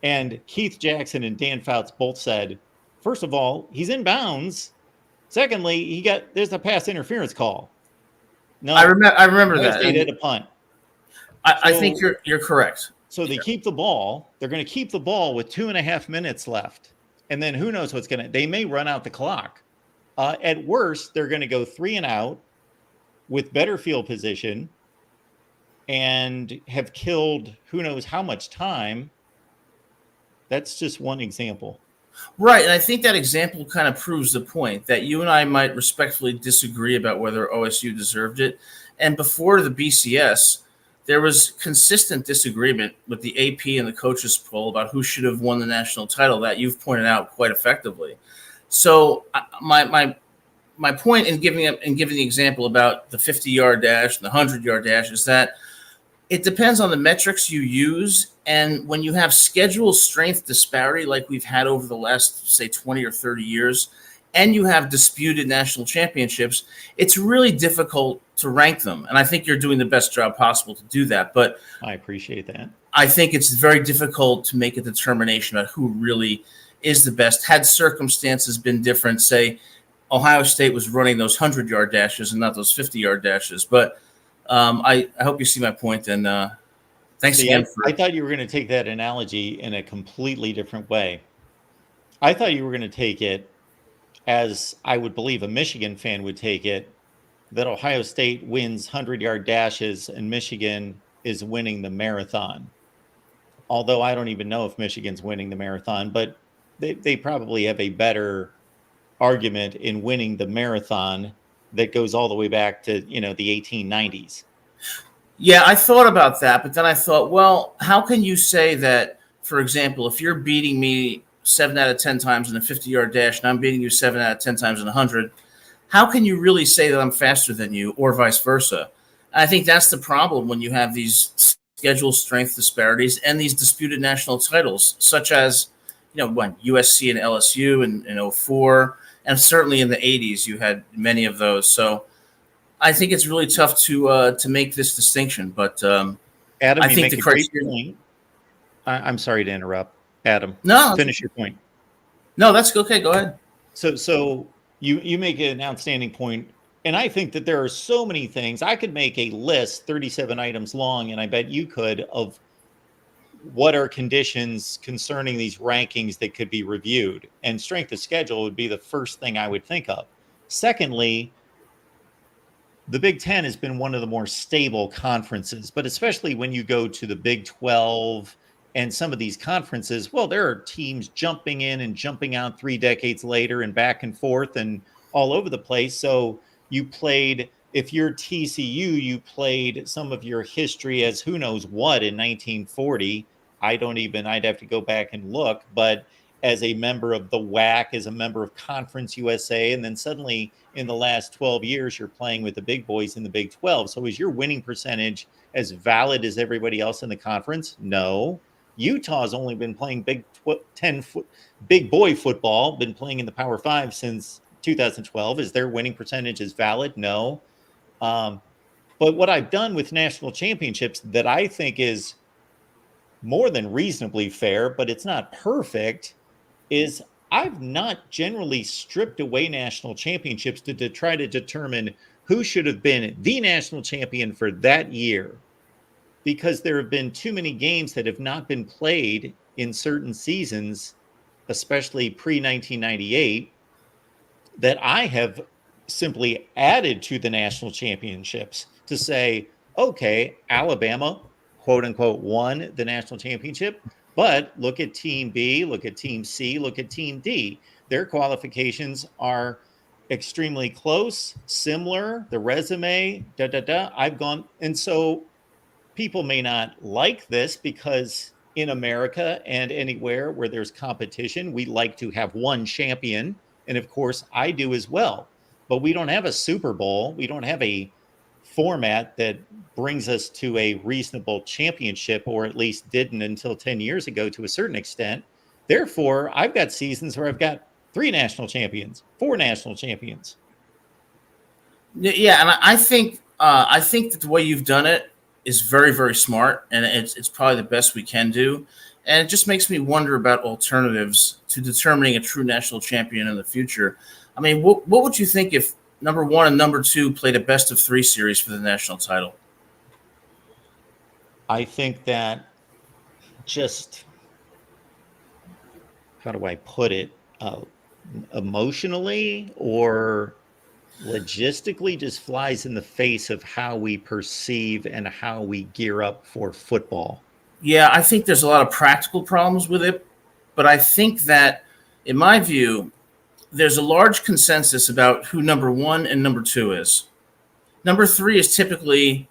And Keith Jackson and Dan Fouts both said, first of all, he's in bounds. Secondly, there's a pass interference call. No, I remember that. They did a punt. I think you're correct. So they keep the ball. They're going to keep the ball with 2.5 minutes left. And then who knows they may run out the clock. At worst, they're going to go 3 and out with better field position and have killed who knows how much time. That's just one example. Right, and I think that example kind of proves the point that you and I might respectfully disagree about whether OSU deserved it. And before the BCS, there was consistent disagreement with the AP and the coaches poll about who should have won the national title that you've pointed out quite effectively. So my point in giving the example about the 50-yard dash and the 100-yard dash is that it depends on the metrics you use. And when you have schedule strength disparity like we've had over the last, say, 20 or 30 years, and you have disputed national championships, it's really difficult to rank them. And I think you're doing the best job possible to do that. But I appreciate that. I think it's very difficult to make a determination about who really is the best. Had circumstances been different, say, Ohio State was running those 100-yard dashes and not those 50-yard dashes. But I hope you see my point. And thanks again. I thought you were going to take that analogy in a completely different way. I thought you were going to take it as I would believe a Michigan fan would take it, that Ohio State wins 100-yard dashes and Michigan is winning the marathon. Although I don't even know if Michigan's winning the marathon, but they probably have a better argument in winning the marathon that goes all the way back to, the 1890s. Yeah, I thought about that, but then I thought, well, how can you say that, for example, if you're beating me 7 out of 10 times in a 50-yard dash and I'm beating you 7 out of 10 times in 100, how can you really say that I'm faster than you or vice versa? I think that's the problem when you have these schedule strength disparities and these disputed national titles, such as, when USC and LSU in 2004, and certainly in the 80s, you had many of those. So I think it's really tough to make this distinction. But Adam, I think the criteria. I'm sorry to interrupt, Adam. No, finish your point. No, that's okay. Go ahead. So you make an outstanding point, and I think that there are so many things. I could make a list, 37 items long, and I bet you could, of what are conditions concerning these rankings that could be reviewed. And strength of schedule would be the first thing I would think of. Secondly, the Big Ten has been one of the more stable conferences, but especially when you go to the Big 12 and some of these conferences, well, there are teams jumping in and jumping out 3 decades later and back and forth and all over the place. So you played, if you're TCU, you played some of your history as who knows what in 1940. I'd have to go back and look, but as a member of the WAC, as a member of Conference USA, and then suddenly in the last 12 years, you're playing with the big boys in the Big 12. So is your winning percentage as valid as everybody else in the conference? No. Utah's only been playing Big boy football, been playing in the Power 5 since 2012. Is their winning percentage as valid? No. But what I've done with national championships that I think is more than reasonably fair, but it's not perfect, is I've not generally stripped away national championships to try to determine who should have been the national champion for that year, because there have been too many games that have not been played in certain seasons, especially pre-1998, that I have simply added to the national championships to say, okay, Alabama, quote unquote, won the national championship, but look at Team B, look at Team C, look at Team D. Their qualifications are extremely close, similar, the resume, I've gone. And so people may not like this because in America and anywhere where there's competition, we like to have one champion. And of course, I do as well. But we don't have a Super Bowl. We don't have a format that brings us to a reasonable championship, or at least didn't until 10 years ago to a certain extent. Therefore, I've got seasons where I've got 3 national champions, 4 national champions. Yeah, and I think that the way you've done it is very, very smart, and it's probably the best we can do. And it just makes me wonder about alternatives to determining a true national champion in the future. I mean, what would you think if number 1 and number 2 played a best of 3 series for the national title? I think that just, how do I put it, emotionally or logistically just flies in the face of how we perceive and how we gear up for football. Yeah, I think there's a lot of practical problems with it, but I think that, in my view, there's a large consensus about who number 1 and number 2 is. Number 3 is typically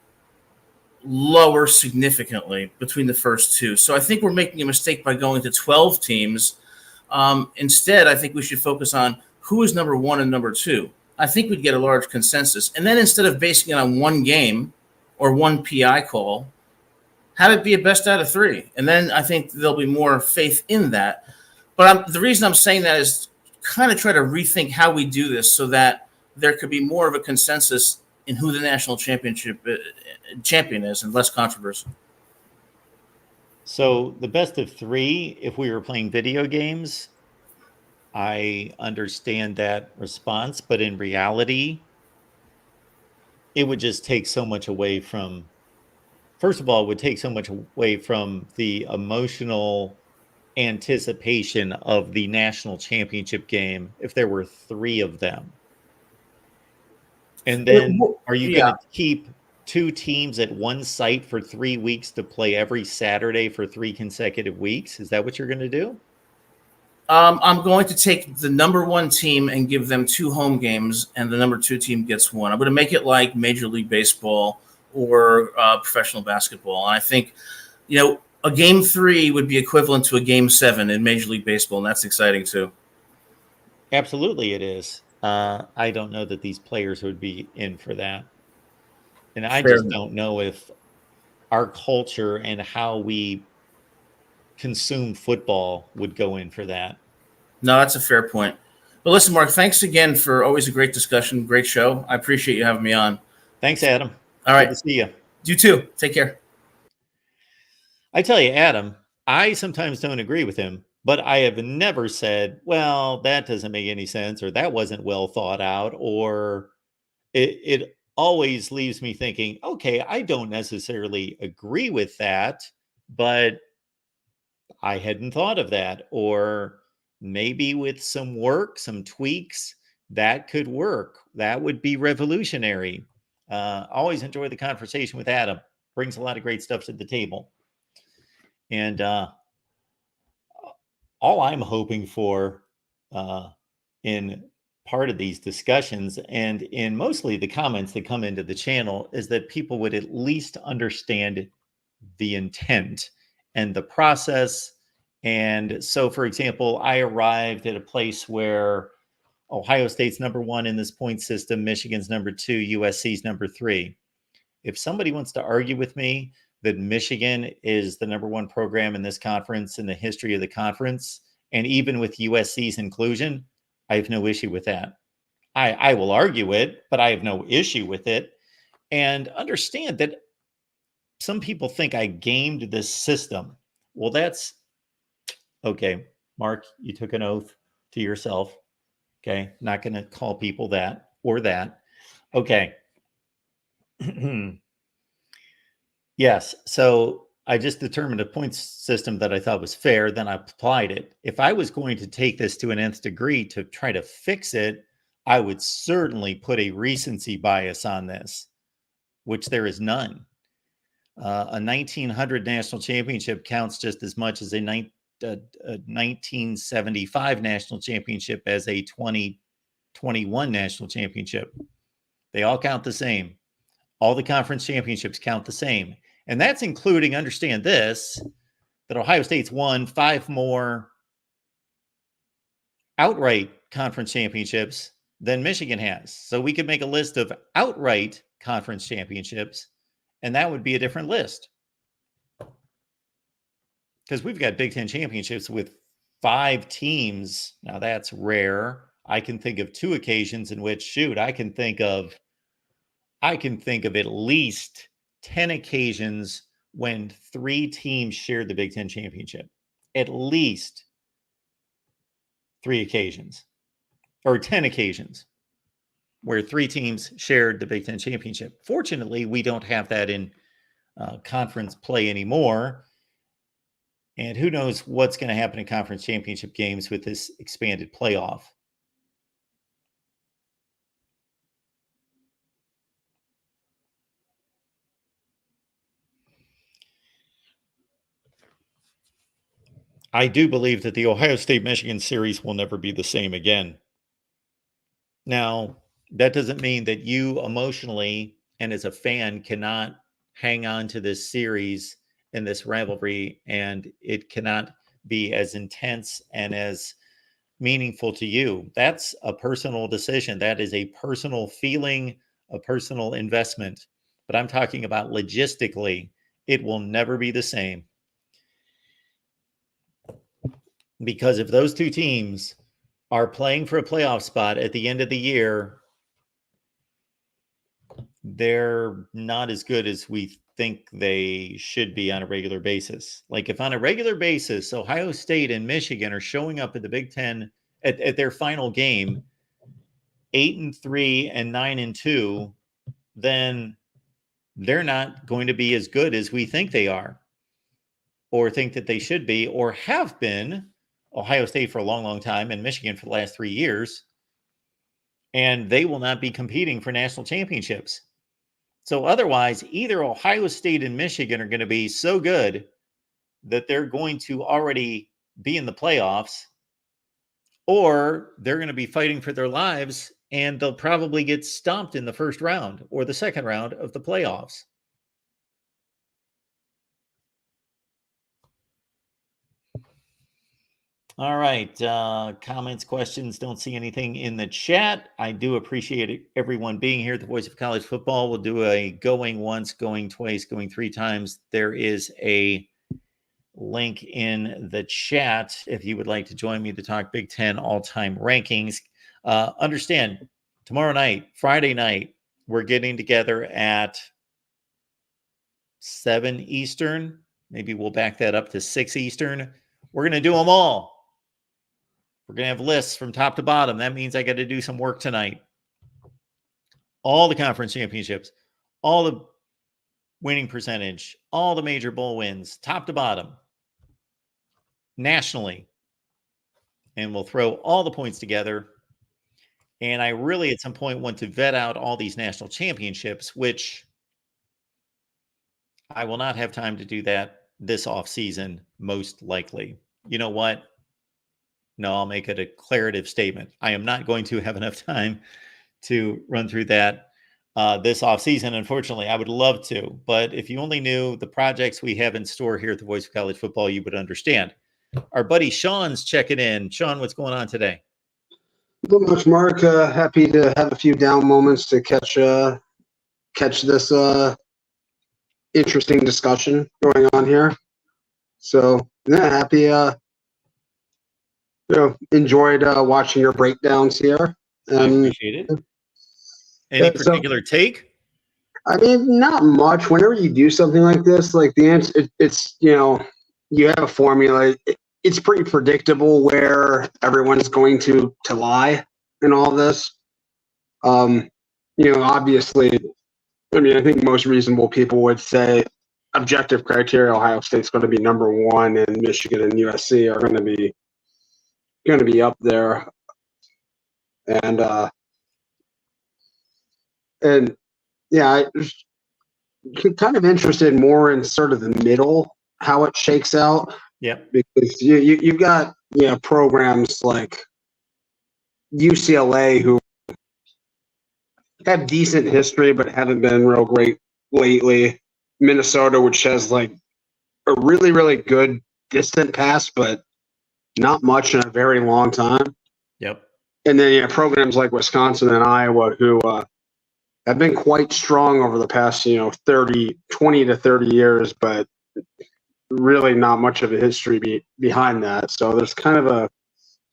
lower significantly between the first 2. So I think we're making a mistake by going to 12 teams. Instead, I think we should focus on who is number 1 and number 2. I think we'd get a large consensus. And then instead of basing it on one game or one PI call, have it be a best out of 3. And then I think there'll be more faith in that. But the reason I'm saying that is kind of try to rethink how we do this so that there could be more of a consensus in who the national champion is and less controversy. So the best of 3, if we were playing video games, I understand that response, but in reality, it would just take so much away from, first of all, it would take so much away from the emotional anticipation of the national championship game if there were 3 of them. And then are you going to keep 2 teams at one site for 3 weeks to play every Saturday for 3 consecutive weeks? Is that what you're going to do? I'm going to take the number 1 team and give them 2 home games, and the number 2 team gets 1. I'm going to make it like Major League Baseball or professional basketball. And I think, a game 3 would be equivalent to a game 7 in Major League Baseball, and that's exciting too. Absolutely, it is. I don't know that these players would be in for that. And I just don't know if our culture and how we consume football would go in for that. No, that's a fair point. But listen, Mark, thanks again for always a great discussion. Great show. I appreciate you having me on. Thanks, Adam. All right. Good to see you. You too. Take care. I tell you, Adam, I sometimes don't agree with him, but I have never said, well, that doesn't make any sense, or that wasn't well thought out, or it always leaves me thinking, okay, I don't necessarily agree with that, but I hadn't thought of that. Or maybe with some work, some tweaks, that could work. That would be revolutionary. Always enjoy the conversation with Adam. Brings a lot of great stuff to the table. And all I'm hoping for in part of these discussions and in mostly the comments that come into the channel is that people would at least understand the intent and the process. And so, for example, I arrived at a place where Ohio State's number 1 in this point system, Michigan's number 2, USC's number 3. If somebody wants to argue with me that Michigan is the number 1 program in this conference in the history of the conference, and even with USC's inclusion, I have no issue with that. I will argue it, but I have no issue with it. And understand that some people think I gamed this system. Well, that's okay. Mark, you took an oath to yourself. Okay. Not going to call people that or that. Okay. Yes. So I just determined a points system that I thought was fair. Then I applied it. If I was going to take this to an nth degree to try to fix it, I would certainly put a recency bias on this, which there is none. A 1900 national championship counts just as much as a 1975 national championship as a 2021 national championship. They all count the same. All the conference championships count the same. And that's including, understand this, that Ohio State's won 5 more outright conference championships than Michigan has. So we could make a list of outright conference championships, and that would be a different list. Because we've got Big Ten championships with 5 teams. Now that's rare. I can think of 2 occasions in which, shoot, I can think of at least 10 occasions when 3 teams shared the Big Ten championship. At least 3 occasions, or 10 occasions where 3 teams shared the Big Ten championship. Fortunately, we don't have that in conference play anymore. And who knows what's going to happen in conference championship games with this expanded playoff. I do believe that the Ohio State-Michigan series will never be the same again. Now, that doesn't mean that you emotionally and as a fan cannot hang on to this series and this rivalry, and it cannot be as intense and as meaningful to you. That's a personal decision. That is a personal feeling, a personal investment. But I'm talking about logistically, it will never be the same. Because if those 2 teams are playing for a playoff spot at the end of the year, they're not as good as we think they should be on a regular basis. Like if on a regular basis, Ohio State and Michigan are showing up at the Big Ten at their final game, 8-3 and 9-2, then they're not going to be as good as we think they are, or think that they should be, or have been. Ohio State for a long, long time, and Michigan for the last 3 years. And they will not be competing for national championships. So otherwise, either Ohio State and Michigan are going to be so good that they're going to already be in the playoffs, or they're going to be fighting for their lives and they'll probably get stomped in the first round or the second round of the playoffs. All right. Comments, questions. Don't see anything in the chat. I do appreciate everyone being here at the Voice of College Football. We'll do a going once, going twice, going 3 times. There is a link in the chat if you would like to join me to talk Big Ten all-time rankings. Understand, tomorrow night, Friday night, we're getting together at 7 Eastern. Maybe we'll back that up to 6 Eastern. We're going to do them all. We're going to have lists from top to bottom. That means I got to do some work tonight. All the conference championships, all the winning percentage, all the major bowl wins, top to bottom, nationally. And we'll throw all the points together. And I really, at some point, want to vet out all these national championships, which I will not have time to do that this offseason, most likely. You know what? No, I'll make a declarative statement. I am not going to have enough time to run through that this offseason. Unfortunately, I would love to. But if you only knew the projects we have in store here at the Voice of College Football, you would understand. Our buddy Sean's checking in. Sean, what's going on today? Not much, Mark. Happy to have a few down moments to catch this interesting discussion going on here. So, yeah, happy. Enjoyed watching your breakdowns here. I appreciate it. Any particular take? I mean, not much. Whenever you do something like this, like the answer, it's you have a formula. It's pretty predictable where everyone's going to lie in all this. Obviously, I mean, I think most reasonable people would say objective criteria, Ohio State's going to be number one, and Michigan and USC are going to be up there. And yeah, I'm kind of interested more in sort of the middle, how it shakes out. Yep. Because you've got programs like UCLA who have decent history but haven't been real great lately. Minnesota, which has like a really, really good distant past, but not much in a very long time. Yep. And then programs like Wisconsin and Iowa who have been quite strong over the past 20 to 30 years, but really not much of a history behind that. So there's kind of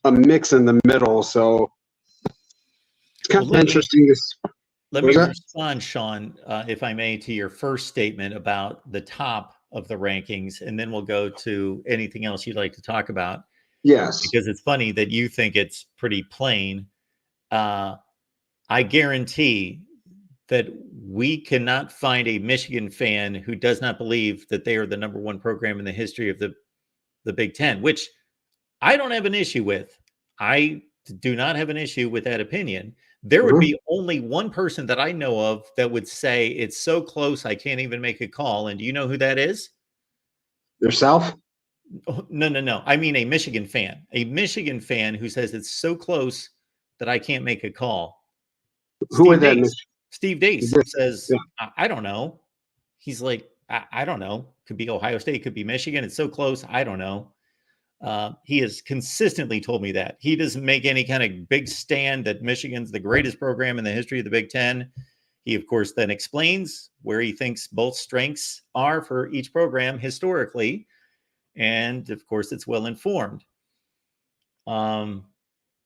a mix in the middle. So it's kind of interesting. Let me respond, Sean, if I may, to your first statement about the top of the rankings, and then we'll go to anything else you'd like to talk about. Yes. Because it's funny that you think it's pretty plain. I guarantee that we cannot find a Michigan fan who does not believe that they are the number one program in the history of the Big Ten, which I don't have an issue with. I do not have an issue with that opinion. There would be only one person that I know of that would say it's so close I can't even make a call. And do you know who that is? Yourself? Oh, no. I mean a Michigan fan. A Michigan fan who says it's so close that I can't make a call. Who is that? Steve Dace says, I don't know. He's like, I don't know. Could be Ohio State, could be Michigan. It's so close. I don't know. He has consistently told me that. He doesn't make any kind of big stand that Michigan's the greatest program in the history of the Big Ten. He, of course, then explains where he thinks both strengths are for each program historically. And, of course, it's well-informed.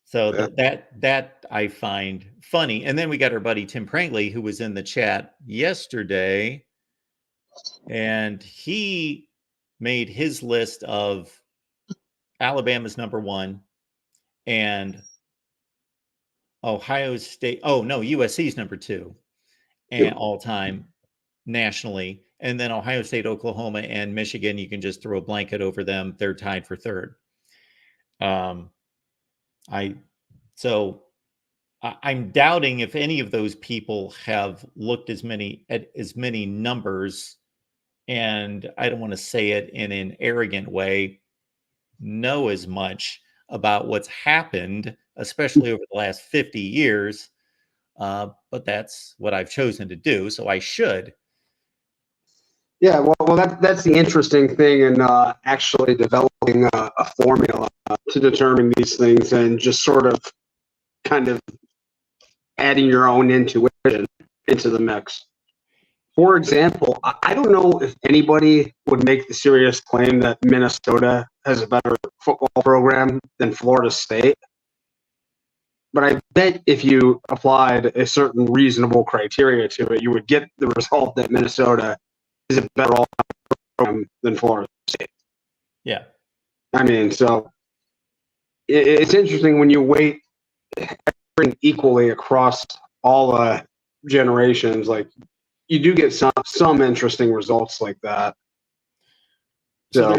So that I find funny. And then we got our buddy Tim Prangley, who was in the chat yesterday, and he made his list of Alabama's number one and Ohio State. Oh, no, USC's number two and all time nationally. And then Ohio State, Oklahoma, and Michigan, you can just throw a blanket over them. They're tied for third. I'm doubting if any of those people have looked at as many numbers, and I don't want to say it in an arrogant way, know as much about what's happened, especially over the last 50 years. But that's what I've chosen to do, so I should. Yeah, well, that's the interesting thing in actually developing a formula to determine these things and just sort of kind of adding your own intuition into the mix. For example, I don't know if anybody would make the serious claim that Minnesota has a better football program than Florida State. But I bet if you applied a certain reasonable criteria to it, you would get the result that Minnesota is a better all-time program than Florida State. Yeah. I mean, so it's interesting when you weight everything equally across all generations. Like, you do get some interesting results like that. So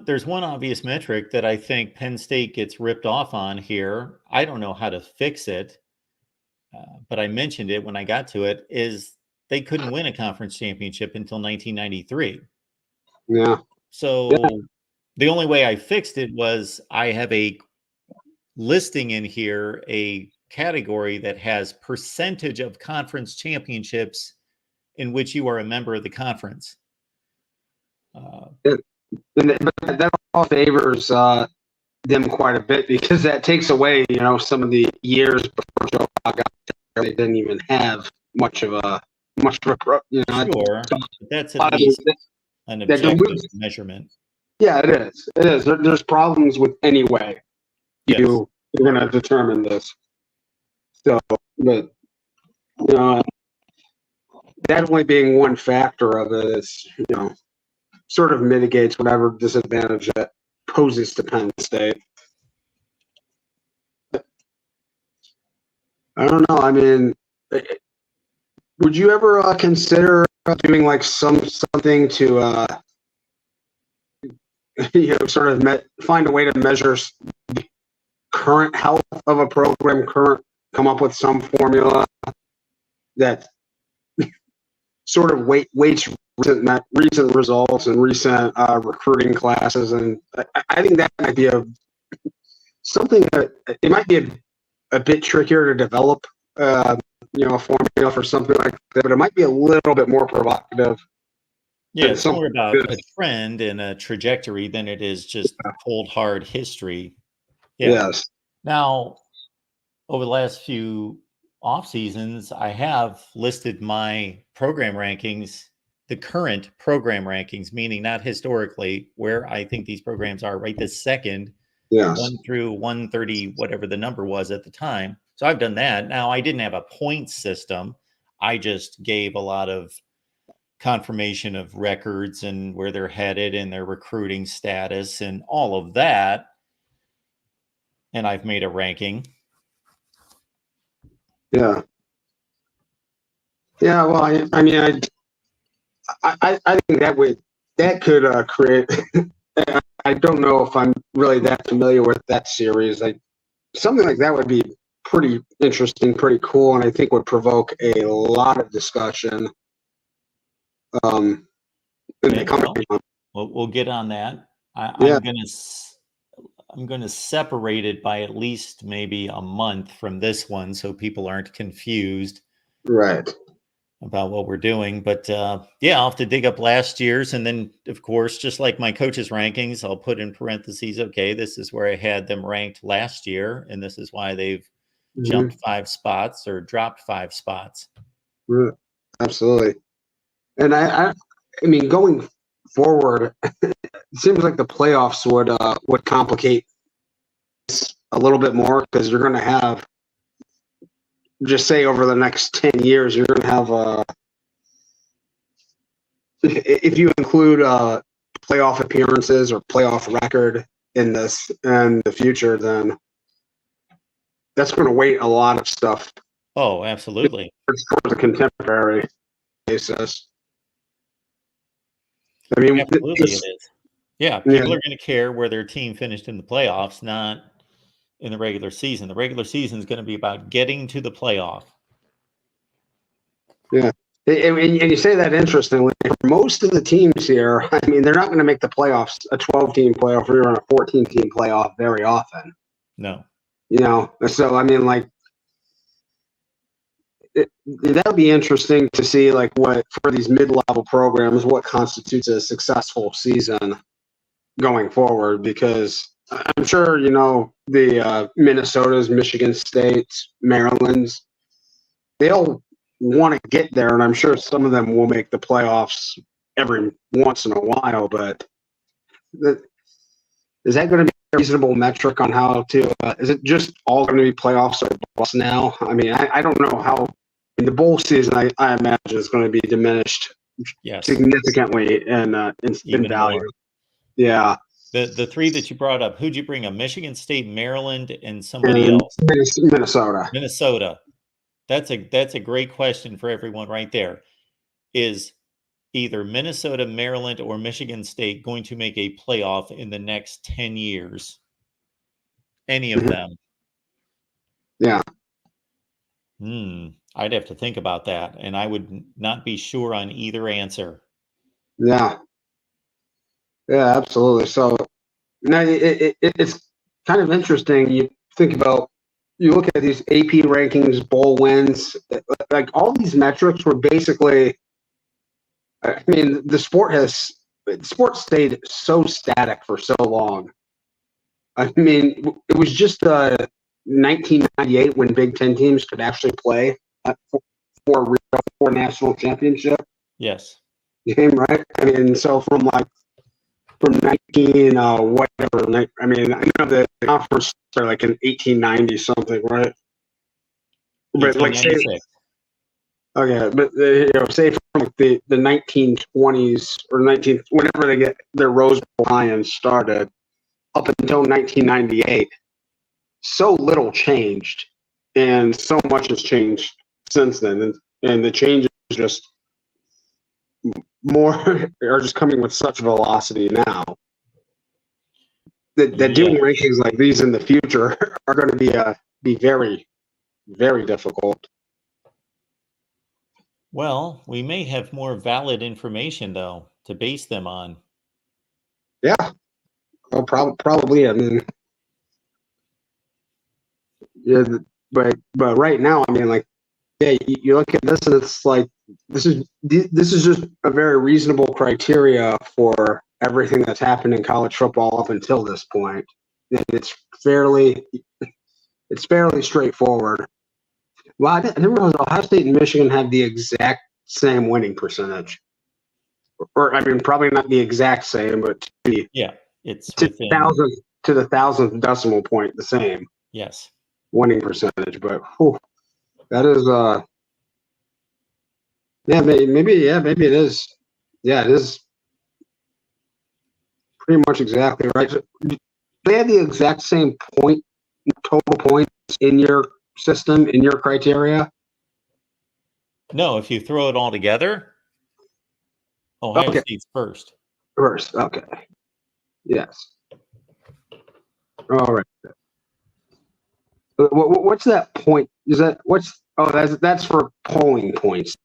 there's one obvious metric that I think Penn State gets ripped off on here. I don't know how to fix it, but I mentioned it when I got to it, is they couldn't win a conference championship until 1993. Yeah. So the only way I fixed it was I have a listing in here, a category that has percentage of conference championships in which you are a member of the conference. But that all favors them quite a bit, because that takes away, some of the years before Joe got there, they didn't even have much of a Sure, but that's at least an objective measurement. Yeah, it is. It is. There's problems with any way you're going to determine this. So, but that only being one factor of it is, sort of mitigates whatever disadvantage that poses to Penn State. I don't know. I mean, would you ever consider doing like something to sort of find a way to measure the current health of a program, come up with some formula that sort of weights recent results and recent recruiting classes, and I think that might be something that it might be a bit trickier to develop. A formula for something like that, but it might be a little bit more provocative. Yeah, it's more about a trend and a trajectory than it is just cold hard history. Yeah. Yes. Now, over the last few off seasons, I have listed my program rankings, the current program rankings, meaning not historically, where I think these programs are right this second. Yes. 1 through 130, whatever the number was at the time. So I've done that. Now, I didn't have a point system. I just gave a lot of confirmation of records and where they're headed and their recruiting status and all of that. And I've made a ranking. Yeah. Yeah. Well, I mean, I think that could create. I don't know if I'm really that familiar with that series. Something like that would be pretty interesting, pretty cool, and I think would provoke a lot of discussion. In the coming month. We'll get on that. Yeah. I'm gonna separate it by at least maybe a month from this one, so people aren't confused. Right. About what we're doing. But yeah, I'll have to dig up last year's. And then, of course, just like my coaches' rankings, I'll put in parentheses, okay, this is where I had them ranked last year. And this is why they've jumped 5 spots or dropped 5 spots. Absolutely. And I mean, going forward, it seems like the playoffs would complicate this a little bit more, because you're going to have, just say over the next 10 years, you're going to have, if you include playoff appearances or playoff record in this and the future, then that's going to weight a lot of stuff. Oh, absolutely. Towards a contemporary basis. I mean, absolutely it is. Yeah, people are going to care where their team finished in the playoffs, not in the regular season. The regular season is going to be about getting to the playoff. Yeah. And you say that interestingly. For most of the teams here, I mean, they're not going to make the playoffs, a 12-team playoff or even a 14-team playoff very often. No. So, I mean, like, that'll be interesting to see, like, what, for these mid-level programs, what constitutes a successful season going forward, because I'm sure, the Minnesotas, Michigan States, Marylands, they'll want to get there, and I'm sure some of them will make the playoffs every once in a while, but is that going to be a reasonable metric on how to, is it just all going to be playoffs or bust now? I mean, I don't know how, in the bowl season, I imagine is going to be diminished significantly in value. More. Yeah. The 3 that you brought up, who'd you bring up? Michigan State, Maryland, and somebody else? Minnesota. That's a great question for everyone right there. Is either Minnesota, Maryland, or Michigan State going to make a playoff in the next 10 years? Any of them? Yeah. I'd have to think about that, and I would not be sure on either answer. Yeah. Yeah, absolutely. So now it's kind of interesting. You think about, you look at these AP rankings, bowl wins, like all these metrics were basically, I mean, the sport stayed so static for so long. I mean, it was just 1998 when Big Ten teams could actually play for national championship. Yes. Game, right? I mean, so from 19 whatever. I mean, I know the conference started like in 1890 something, right? But like say, okay, but say from like the 1920s or whenever they get their Rose Bowl tie-ins started up until 1998, so little changed, and so much has changed since then. And and the changes just more are just coming with such velocity now that doing rankings like these in the future are going to be very, very difficult. Well, we may have more valid information though to base them on. Yeah, well, probably. I mean, yeah, but right now, I mean, like, yeah, you look at this and it's like this is just a very reasonable criteria for everything that's happened in college football up until this point. And it's fairly straightforward. Well, I didn't realize Ohio State and Michigan have the exact same winning percentage. Or I mean, probably not the exact same, but it's to within, the thousandth decimal point the same. Yes. Winning percentage, but that is maybe it is. Yeah, it is pretty much exactly right. So, they have the exact same total points in your system, in your criteria. No, if you throw it all together, Ohio State's first. First, okay. Yes. All right. What's that point? Is that that's for polling points?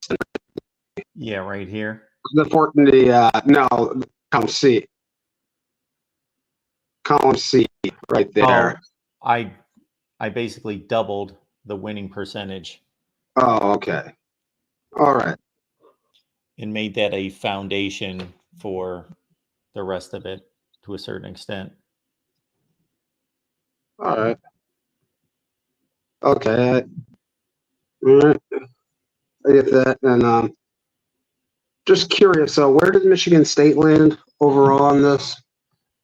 Yeah, right here. No, column C. Column C, right there. I basically doubled the winning percentage. Oh, okay. All right. And made that a foundation for the rest of it to a certain extent. All right. Okay. All right. I get that. And just curious, so where did Michigan State land overall on this?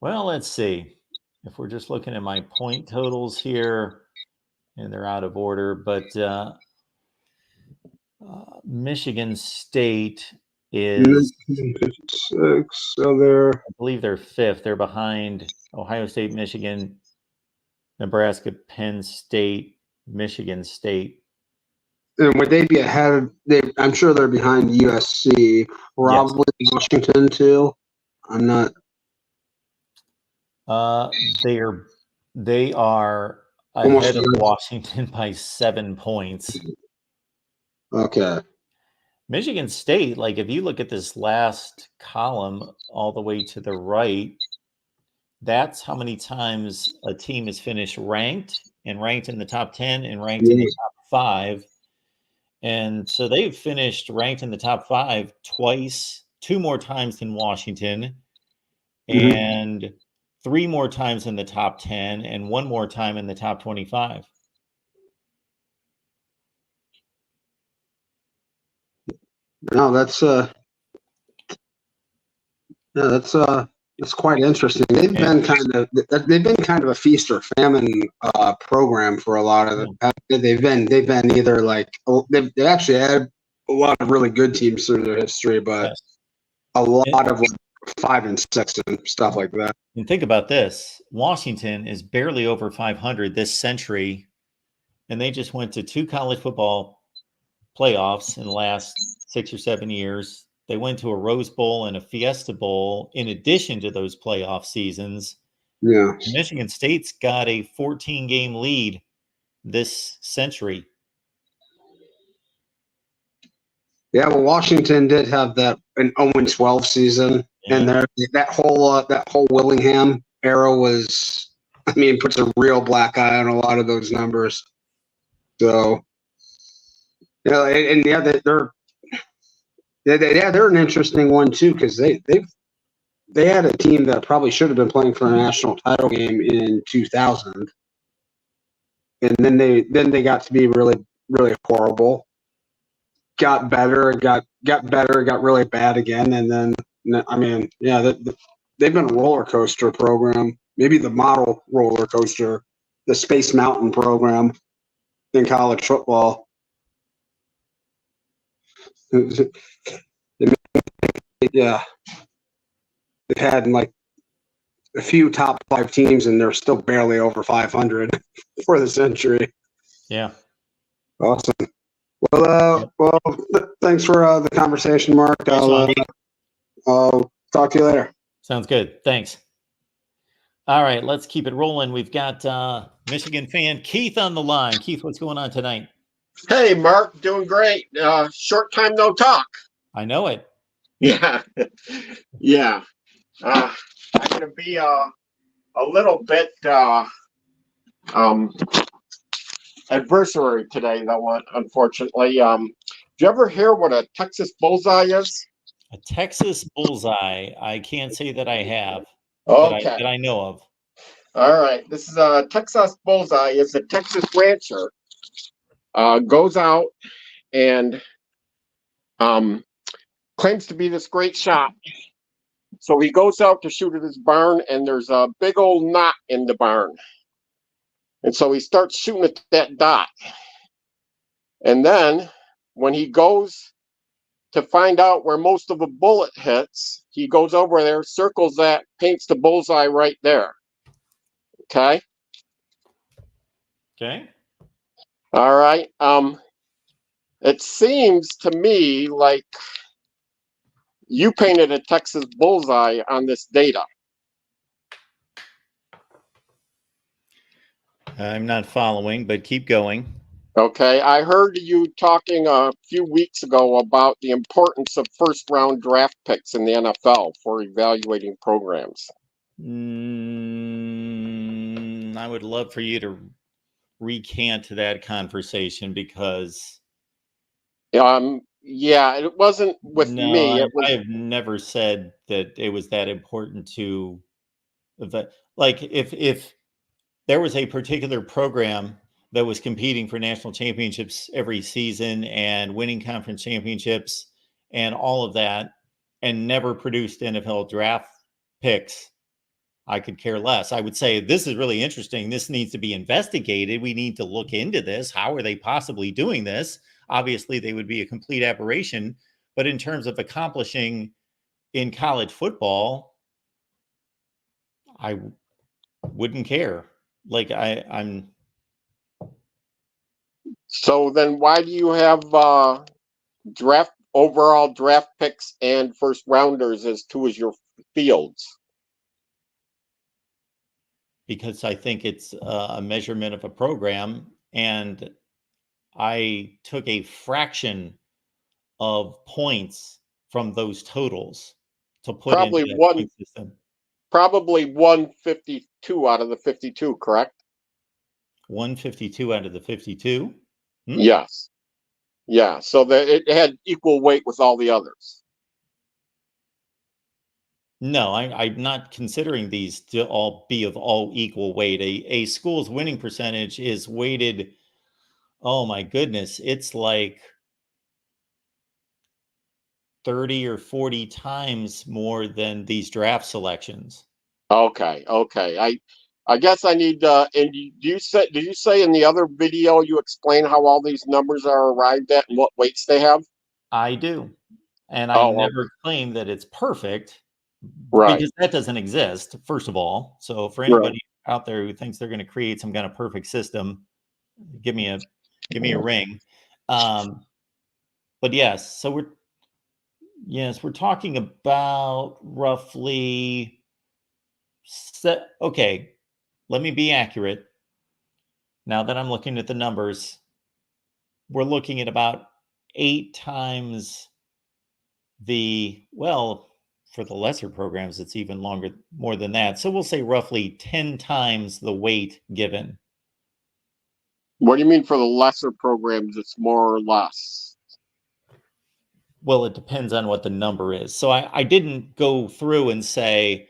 Well, let's see. If we're just looking at my point totals here, and they're out of order, but Michigan State is 6, so they're, I believe they're fifth. They're behind Ohio State, Michigan, Nebraska, Penn State, Michigan State. and would they be ahead of? I'm sure they're behind USC, probably Washington too. I'm not. They are ahead of Washington by 7 points. Okay. Michigan State, like if you look at this last column all the way to the right, that's how many times a team has finished ranked and ranked in the top 10 and ranked in the top 5. And so they've finished ranked in the top 5 twice, 2 more times than Washington, and 3 more times in the top 10 and 1 more time in the top 25. No, that's quite interesting. They've been kind of a feast or famine program for a lot of them. They've been either like they've actually had a lot of really good teams through their history, but a lot of 5 and 6 and stuff like that. And think about this: Washington is barely over 500 this century, and they just went to 2 college football playoffs in the last 6 or 7 years. They went to a Rose Bowl and a Fiesta Bowl in addition to those playoff seasons. Yeah. Michigan State's got a 14-game lead this century. Yeah, well, Washington did have an 0-12 season, and that whole Willingham era was, I mean, puts a real black eye on a lot of those numbers. So, they're an interesting one too, because they had a team that probably should have been playing for a national title game in 2000, and then they got to be really, really horrible. Got better, got really bad again, and then I mean, they've been a roller coaster program, maybe the model roller coaster, the Space Mountain program in college football. Yeah, they've had like a few top 5 teams, and they're still barely over 500 for the century. Yeah, awesome. Well, thanks for the conversation, Mark. I'll talk to you later. Sounds good. Thanks. All right, let's keep it rolling. We've got Michigan fan Keith on the line. Keith, what's going on tonight? Hey, Mark, doing great. Short time no talk. I know it. Yeah, yeah. I'm gonna be a little bit adversary today, though. Unfortunately, did you ever hear what a Texas bullseye is? A Texas bullseye. I can't say that I have, Okay. that I know of. All right. This is a Texas bullseye. Is a Texas rancher goes out and claims to be this great shot. So he goes out to shoot at his barn, and there's a big old knot in the barn. And so he starts shooting at that dot. And then when he goes to find out where most of a bullet hits, he goes over there, circles that, paints the bullseye right there. Okay? Okay. All right. It seems to me like you painted a Texas bullseye on this data. I'm not following, but keep going. Okay, I heard you talking a few weeks ago about the importance of first round draft picks in the NFL for evaluating programs. I would love for you to recant that conversation because yeah, it wasn't with me. I have never said that it was that important to like if there was a particular program that was competing for national championships every season and winning conference championships and all of that and never produced NFL draft picks, I could care less. I would say, this is really interesting. This needs to be investigated. We need to look into this. How are they possibly doing this? Obviously, they would be a complete aberration. But in terms of accomplishing in college football, I wouldn't care. Like I'm. So then why do you have overall draft picks and first rounders as two as your fields? Because I think it's a measurement of a program, and I took a fraction of points from those totals to put into the point system. Probably 152 out of the 52, correct? 152 out of the 52? Yes. Yeah, so that it had equal weight with all the others. No, I'm not considering these to all be of all equal weight. A school's winning percentage is weighted, oh my goodness, it's like 30 or 40 times more than these draft selections. Okay. I guess I need and did you say in the other video you explain how all these numbers are arrived at and what weights they have? I do. And I never claim that it's perfect. Right. Because that doesn't exist, first of all. So for anybody out there who thinks they're going to create some kind of perfect system, give me a ring. But yes, so we're talking about roughly okay, let me be accurate. Now that I'm looking at the numbers, we're looking at about 8 times for the lesser programs, it's even more than that. So we'll say roughly 10 times the weight given. What do you mean for the lesser programs, it's more or less? Well, it depends on what the number is. So I didn't go through and say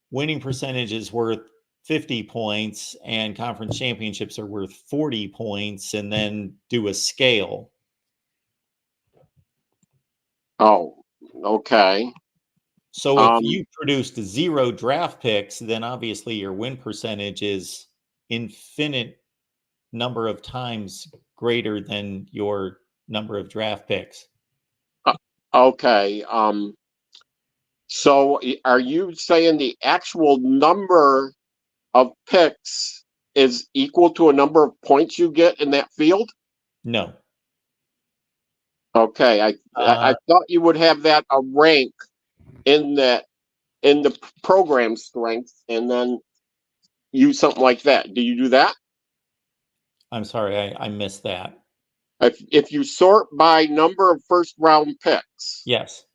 winning percentage is worth 50 points and conference championships are worth 40 points and then do a scale. Oh, okay. So if you produced 0 draft picks, then obviously your win percentage is infinite number of times greater than your number of draft picks. Okay. So are you saying the actual number of picks is equal to a number of points you get in that field? No. Okay, I thought you would have that a rank in that in the program strength, and then use something like that. Do you do that? I'm sorry, I missed that. If you sort by number of first round picks, Yes.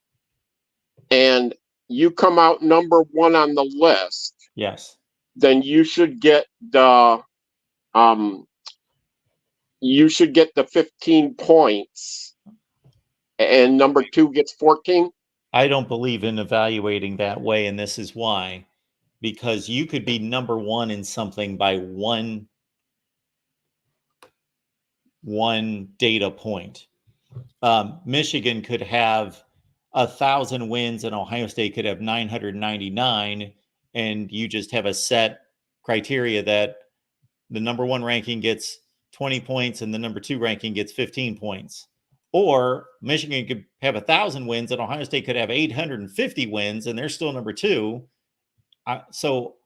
and you come out number one on the list, Yes. then you should get the 15 points, and number two gets 14. I don't believe in evaluating that way, and this is why. Because you could be number one in something by one data point. Michigan could have 1,000 wins and Ohio State could have 999, and you just have a set criteria that the number one ranking gets 20 points and the number two ranking gets 15 points. Or Michigan could have 1,000 wins and Ohio State could have 850 wins and they're still number two. So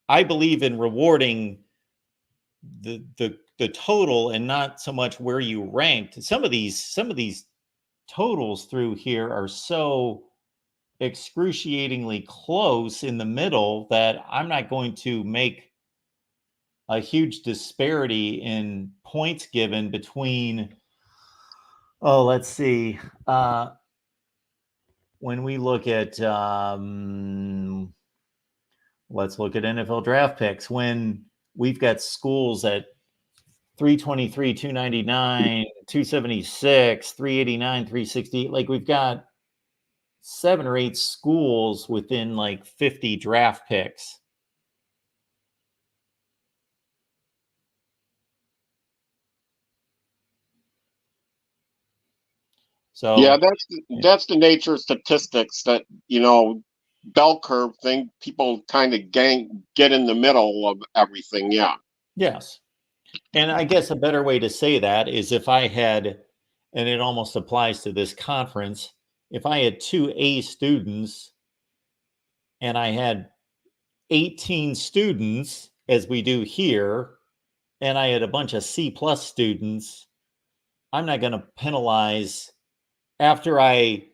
I believe in rewarding the total and not so much where you ranked. Some of these totals through here are so excruciatingly close in the middle that I'm not going to make a huge disparity in points given between, let's see, when we look at let's look at NFL draft picks, when we've got schools at 323, 299, 276, 389, 360. Like we've got 7 or 8 schools within like 50 draft picks. So yeah, that's the nature of statistics, that bell curve thing. People kind of get in the middle of everything. Yeah. yes. And I guess a better way to say that is if I had, and it almost applies to this conference, if I had 2 A students and I had 18 students, as we do here, and I had a bunch of C plus students, I'm not going to penalize after I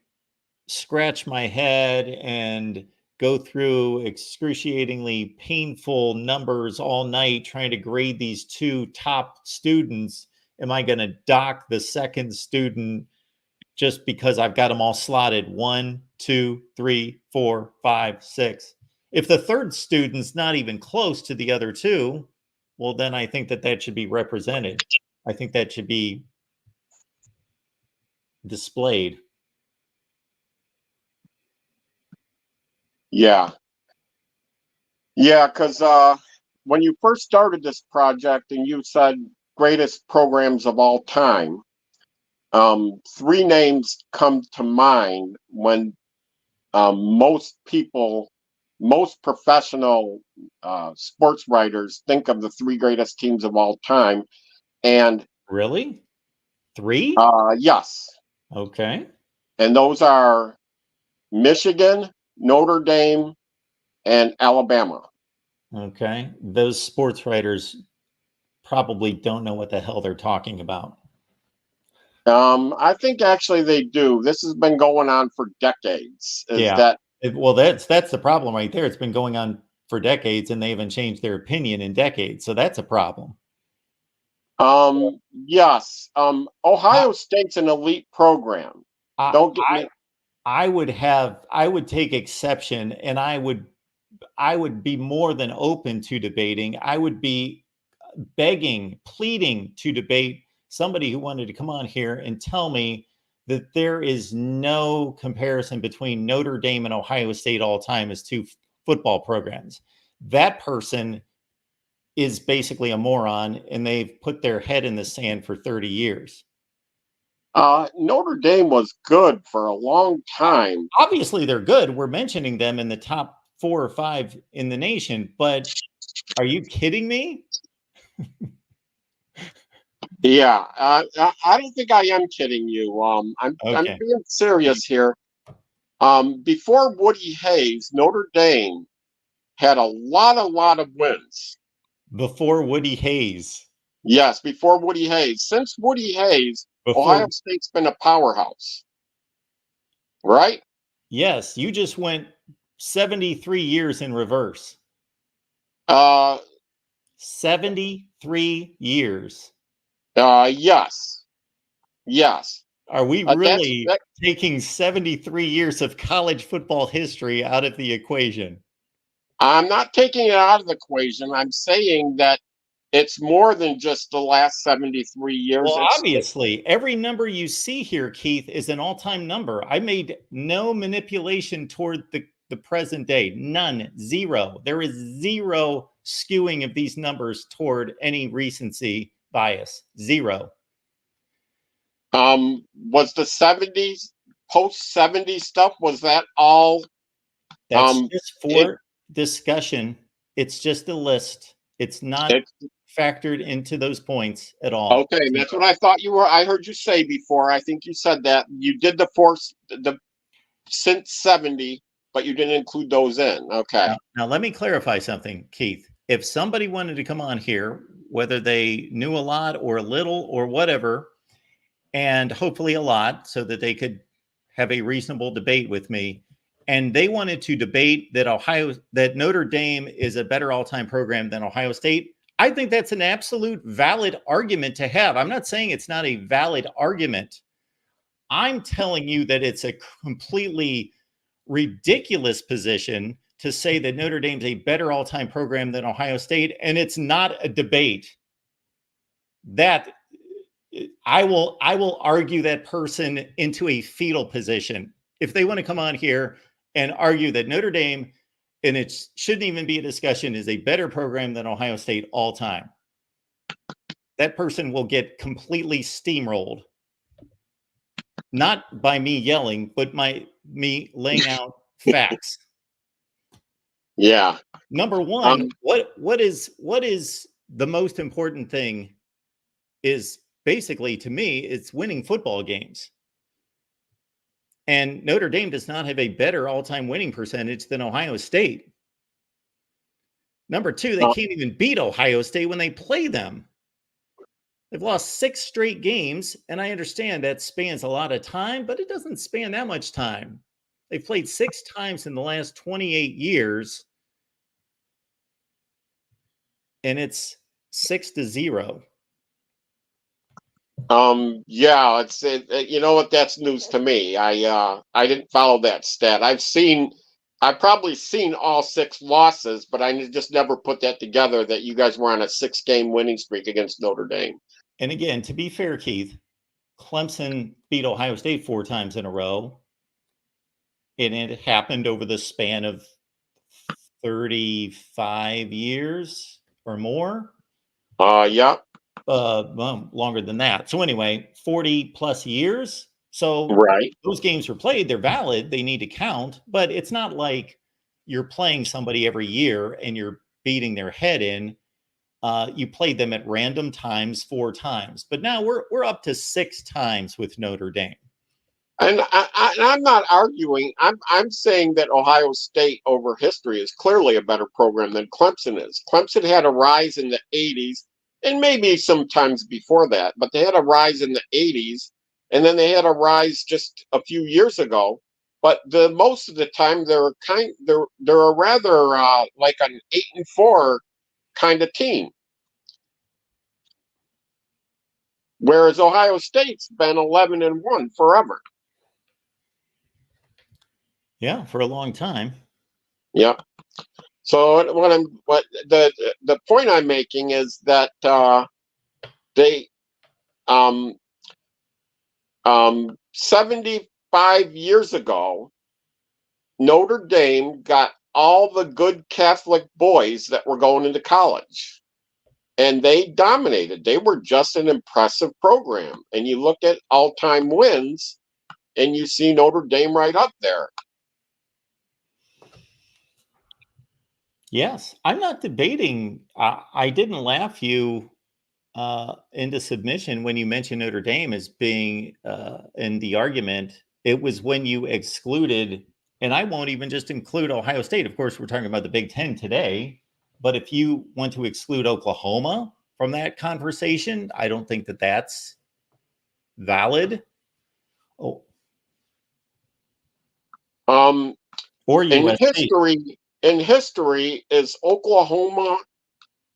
scratch my head and go through excruciatingly painful numbers all night trying to grade these 2 top students. Am I going to dock the second student just because I've got them all slotted 1, 2, 3, 4, 5, 6? If the third student's not even close to the other 2, well, then I think that should be represented. I think that should be displayed. Yeah. Because when you first started this project and you said greatest programs of all time, 3 names come to mind when most professional sports writers think of the 3 greatest teams of all time. And Really? 3? yes. Okay. And those are Michigan, Notre Dame, and Alabama. Okay. Those sports writers probably don't know what the hell they're talking about. I think actually they do. This has been going on for decades. Well, that's the problem right there. It's been going on for decades and they haven't changed their opinion in decades. So that's a problem. Yes. Ohio State's an elite program. Don't get me. I would take exception, and I would be more than open to debating. I would be begging, pleading to debate somebody who wanted to come on here and tell me that there is no comparison between Notre Dame and Ohio State all time as 2 football programs. That person is basically a moron, and they've put their head in the sand for 30 years. Notre Dame was good for a long time. Obviously, they're good. We're mentioning them in the top 4 or 5 in the nation, but are you kidding me? Yeah, I don't think I am kidding you. I'm being serious here. Before Woody Hayes, Notre Dame had a lot of wins. Before Woody Hayes. Yes, before Woody Hayes. Since Woody Hayes, Ohio State's been a powerhouse, right? Yes, you just went 73 years in reverse. Uh, 73 years. yes, yes. Are we That's really taking 73 years of college football history out of the equation? I'm not taking it out of the equation. I'm saying that it's more than just the last 73 years. Well, obviously, every number you see here, Keith, is an all-time number. I made no manipulation toward the present day. None. Zero. There is zero skewing of these numbers toward any recency bias. Zero. Was the 70s, post 70s stuff, was that all? That's just for discussion. It's just a list. It's not factored into those points at all. Okay, and that's what I thought you were. I heard you say before. I think you said that you did the since 70, but you didn't include those in. Okay. Now let me clarify something, Keith. If somebody wanted to come on here, whether they knew a lot or a little or whatever, and hopefully a lot, so that they could have a reasonable debate with me, and they wanted to debate that Notre Dame is a better all-time program than Ohio State, I think that's an absolute valid argument to have. I'm not saying it's not a valid argument. I'm telling you that it's a completely ridiculous position to say that Notre Dame's a better all-time program than Ohio State, and it's not a debate. That I will argue that person into a fetal position. If they want to come on here and argue that Notre Dame, and it shouldn't even be a discussion, is a better program than Ohio State all time, that person will get completely steamrolled. Not by me yelling, but me laying out facts. Yeah. Number one, what is the most important thing is basically, to me, it's winning football games. And Notre Dame does not have a better all-time winning percentage than Ohio State. Number two, they can't even beat Ohio State when they play them. They've lost 6 straight games, and I understand that spans a lot of time, but it doesn't span that much time. They've played 6 times in the last 28 years, and it's 6-0. Yeah, you know what, that's news to me. I didn't follow that stat. I've probably seen all 6 losses, but I just never put that together that you guys were on a 6-game winning streak against Notre Dame. And again, to be fair, Keith, Clemson beat Ohio State 4 times in a row, and it happened over the span of 35 years or more. Yeah. Well, longer than that. So anyway, 40 plus years. So right. Those games were played. They're valid. They need to count. But it's not like you're playing somebody every year and you're beating their head in. You played them at random times 4 times. But now we're up to 6 times with Notre Dame. And I'm not arguing. I'm saying that Ohio State over history is clearly a better program than Clemson is. Clemson had a rise in the 80s, and maybe sometimes before that, but they had a rise in the 80s, and then they had a rise just a few years ago. But the most of the time they're a rather like an 8-4 kind of team. Whereas Ohio State's been 11-1 forever. Yeah, for a long time. Yeah. So the point I'm making is that they 75 years ago, Notre Dame got all the good Catholic boys that were going into college, and they dominated. They were just an impressive program. And you look at all-time wins, and you see Notre Dame right up there. Yes, I'm not debating. I didn't laugh you into submission when you mentioned Notre Dame as being in the argument. It was when you excluded, and I won't even just include Ohio State. Of course, we're talking about the Big Ten today. But if you want to exclude Oklahoma from that conversation, I don't think that that's valid? Oh, In or USC? history, is Oklahoma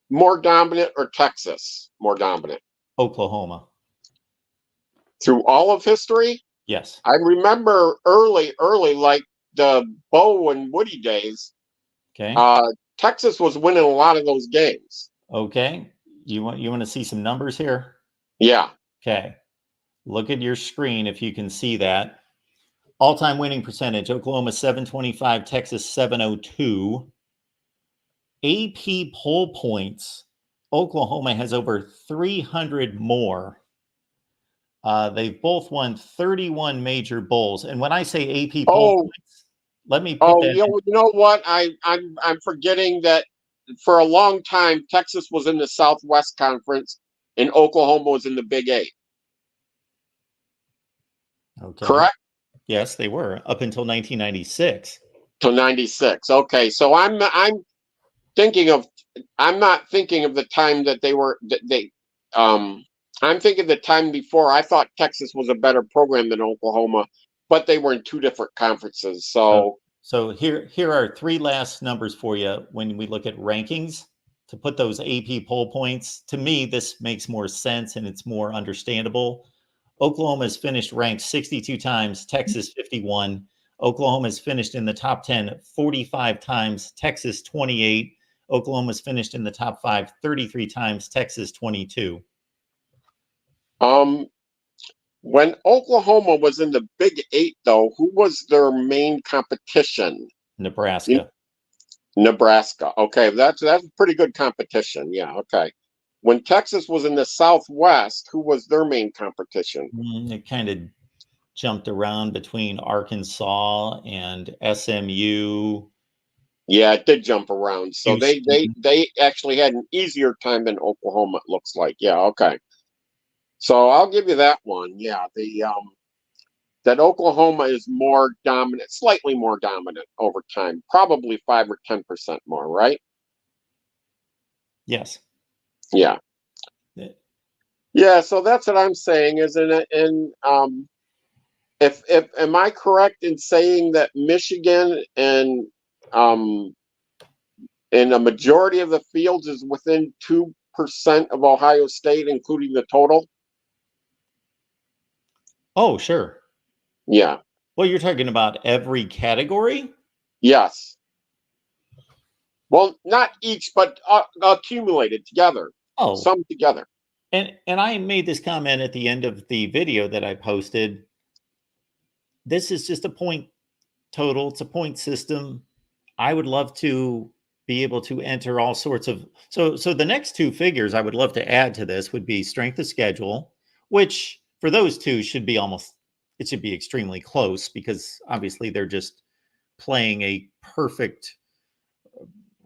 more dominant or Texas more dominant? Oklahoma. Through all of history? Yes. I remember early, like the Bo and Woody days, Okay. Texas was winning a lot of those games. Okay. You want to see some numbers here? Yeah. Okay. Look at your screen if you can see that. All-time winning percentage, Oklahoma 725, Texas 702. AP poll points, Oklahoma has over 300 more. They've both won 31 major bowls. And when I say AP poll points, let me put that. You know what? I'm forgetting that for a long time Texas was in the Southwest Conference and Oklahoma was in the Big Eight. Okay. Correct? Yes, they were up until 1996. To 96. Okay, so I'm not thinking of the time that I'm thinking the time before. I thought Texas was a better program than Oklahoma, but they were in two different conferences. So here are three last numbers for you when we look at rankings to put those AP poll points. To me, this makes more sense and it's more understandable. Oklahoma has finished ranked 62 times, Texas 51. Oklahoma has finished in the top 10 45 times, Texas 28. Oklahoma's finished in the top 5 33 times, Texas 22. When Oklahoma was in the Big Eight, though, who was their main competition? Nebraska. Nebraska. Okay, that's a pretty good competition. Yeah. Okay. When Texas was in the Southwest, who was their main competition? It kind of jumped around between Arkansas and SMU. Yeah, it did jump around. So they actually had an easier time than Oklahoma, it looks like. Yeah, okay. So I'll give you that one. Yeah, that Oklahoma is more dominant, slightly more dominant over time, probably 5 or 10% more, right? Yes. Yeah. Yeah, so that's what I'm saying. Is if am I correct in saying that Michigan and in a majority of the fields is within 2% of Ohio State, including the total? Oh, sure. Yeah. Well, you're talking about every category? Yes. Well, not each, but accumulated together. Oh, some together. And I made this comment at the end of the video that I posted. This is just a point total. It's a point system. I would love to be able to enter all sorts of so the next two figures I would love to add to this would be strength of schedule, which for those two should be extremely close because obviously they're just playing a perfect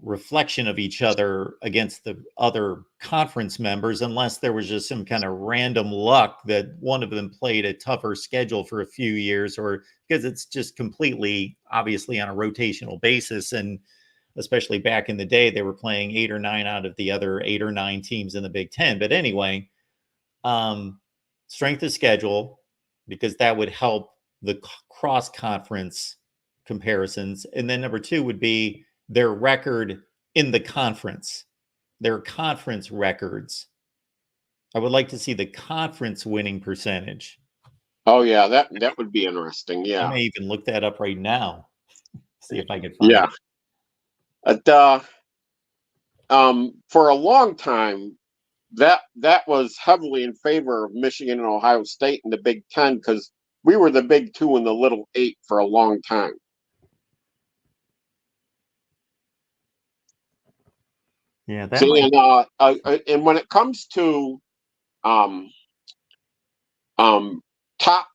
reflection of each other against the other conference members, unless there was just some kind of random luck that one of them played a tougher schedule for a few years, or because it's just completely obviously on a rotational basis. And especially back in the day, they were playing 8 or 9 out of the other 8 or 9 teams in the Big Ten. But anyway, strength of schedule, because that would help the cross conference comparisons. And then number 2 would be their record in the conference, their conference records. I would like to see the conference winning percentage. Oh yeah, that would be interesting. Yeah, I may even look that up right now. See if I can find it. For a long time, that was heavily in favor of Michigan and Ohio State in the Big Ten because we were the Big Two and the Little Eight for a long time. Yeah, that See, might... and when it comes to top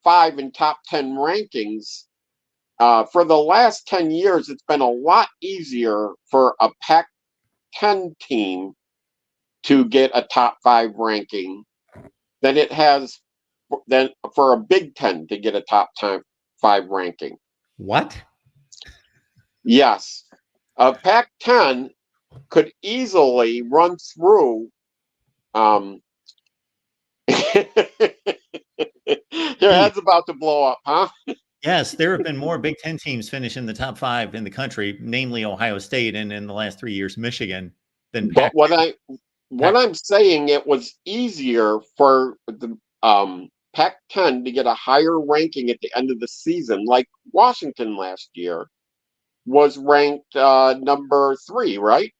5 and top 10 rankings, for the last 10 years, it's been a lot easier for a Pac-10 team to get a top 5 ranking than it has than for a Big Ten to get a top 5 ranking. What? Yes, a Pac-10 could easily run through Your head's about to blow up, huh? Yes, there have been more Big Ten teams finish in the top 5 in the country, namely Ohio State, and in the last 3 years, Michigan, than But what I'm saying, it was easier for the Pac-10 to get a higher ranking at the end of the season, like Washington last year was ranked number 3, right?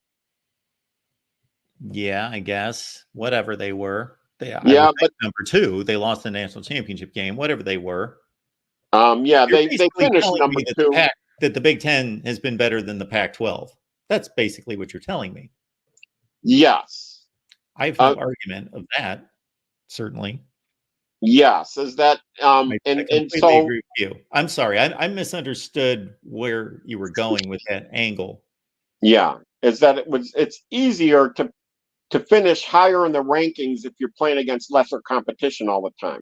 Yeah, I guess whatever they were. I Yeah, would think number 2. They lost the national championship game. Whatever they were. yeah, You're they basically finished telling number me that 2. that the Big Ten has been better than the Pac-12. That's basically what you're telling me. Yes. I have no argument of that. Certainly. Yes, is that I and completely so agree with you. I'm sorry. I misunderstood where you were going with that angle. yeah, is that it's easier to finish higher in the rankings if you're playing against lesser competition all the time.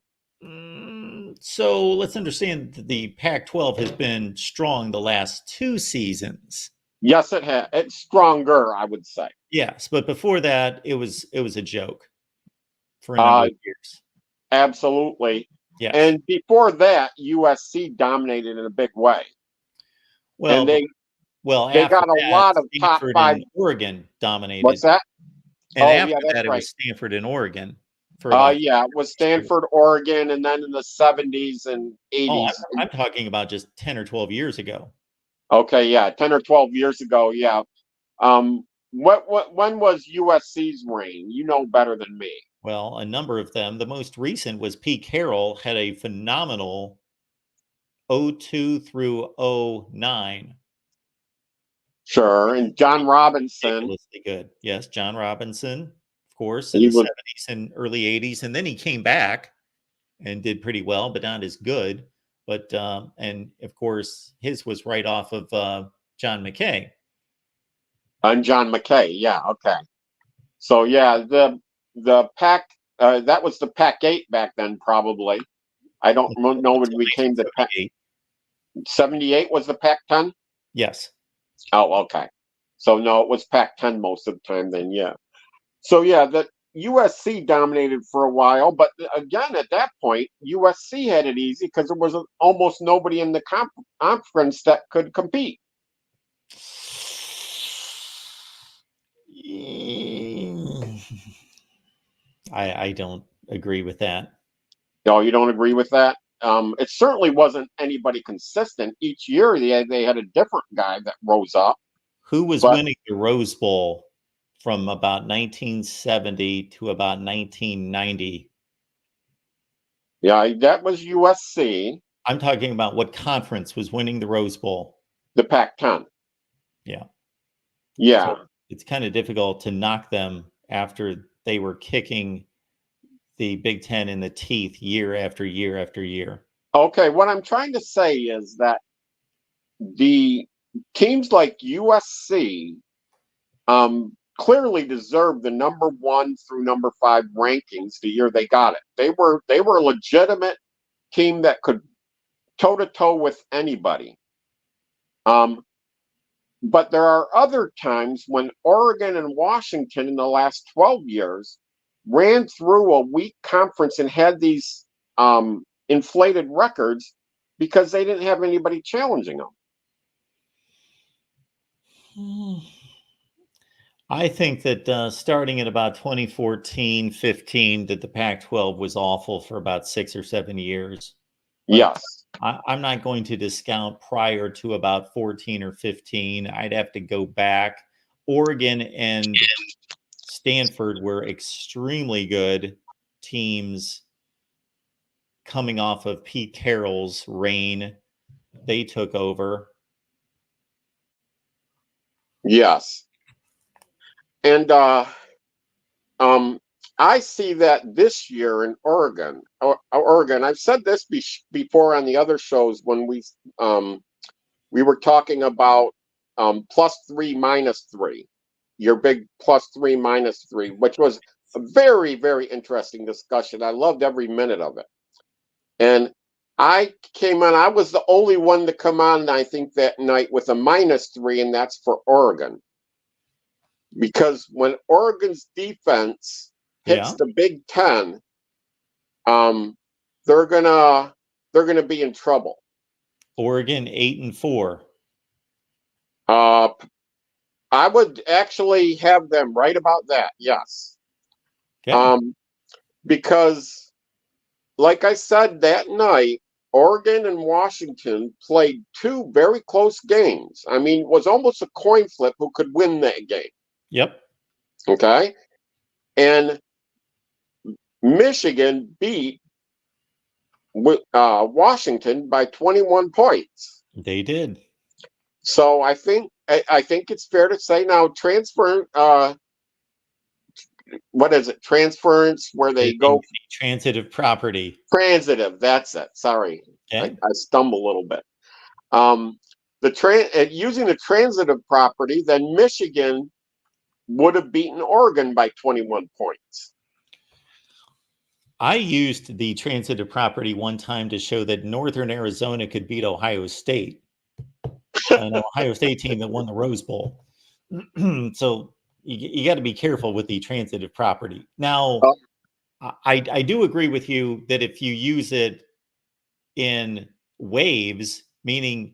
So let's understand that the Pac-12 has been strong the last 2 seasons. Yes, it has. It's stronger, I would say. Yes, but before that, it was a joke for a number of years. Absolutely. Yes. And before that, USC dominated in a big way. Well, and they after got a that, lot of top Stanford 5. and Oregon dominated. What's that? And Oh, after yeah, that's that, it right. was Stanford and Oregon. For about Yeah, it was Stanford, Oregon, and then in the 70s and 80s. I'm talking about just 10 or 12 years ago. Okay, yeah, 10 or 12 years ago, yeah. When was USC's reign? You know better than me. Well, a number of them. The most recent was Pete Carroll, had a phenomenal 02 through 09. Sure, and John Robinson. Ridiculously good. Yes, John Robinson, of course, in He the was 70s and early 80s. And then he came back and did pretty well, but not as good. But, and of course, his was right off of John McKay. on John McKay, yeah, okay. So yeah, the Pac that was the Pac-8 back then, probably. I don't know when we came to Pac. 78 was the Pac-10. Yes. Oh, okay. So no, it was Pac-10 most of the time then, yeah. So yeah, the USC dominated for a while, but again, at that point, USC had it easy because there was almost nobody in the conference that could compete. I don't agree with that. No, you don't agree with that? It certainly wasn't anybody consistent. Each year they had a different guy that rose up. Who was winning the Rose Bowl from about 1970 to about 1990? Yeah, that was USC. I'm talking about what conference was winning the Rose Bowl. The Pac-10. Yeah. Yeah. So it's kind of difficult to knock them after they were kicking the Big Ten in the teeth year after year after year. Okay, what I'm trying to say is that the teams like USC clearly deserved the number 1 through number 5 rankings the year they got it. They were a legitimate team that could toe-to-toe with anybody. But there are other times when Oregon and Washington in the last 12 years ran through a weak conference and had these inflated records because they didn't have anybody challenging them. I think that starting at about 2014, 15, that the Pac-12 was awful for about 6 or 7 years. But yes. I'm not going to discount prior to about 14 or 15. I'd have to go back. Oregon and Stanford were extremely good teams coming off of Pete Carroll's reign. They took over. Yes. And I see that this year in Oregon. I've said this before on the other shows when we were talking about +3 -3, your big +3 -3, which was a very, very interesting discussion. I loved every minute of it. And I came on, I was the only one to come on, I think, that night with a -3, and that's for Oregon. Because when Oregon's defense hits the Big Ten, they're gonna be in trouble. Oregon 8-4. I would actually have them right about that. Yes. Okay. Because, like I said that night, Oregon and Washington played two very close games. I mean, it was almost a coin flip who could win that game. Yep. Okay. And Michigan beat Washington by 21 points. They did. So I think it's fair to say now what is it? Transference where they go transitive property. Transitive, that's it. Sorry. Okay. I stumble a little bit. Using the transitive property, then Michigan would have beaten Oregon by 21 points. I used the transitive property one time to show that Northern Arizona could beat Ohio State, an Ohio State team that won the Rose Bowl. So you got to be careful with the transitive property. Now, I do agree with you that if you use it in waves, meaning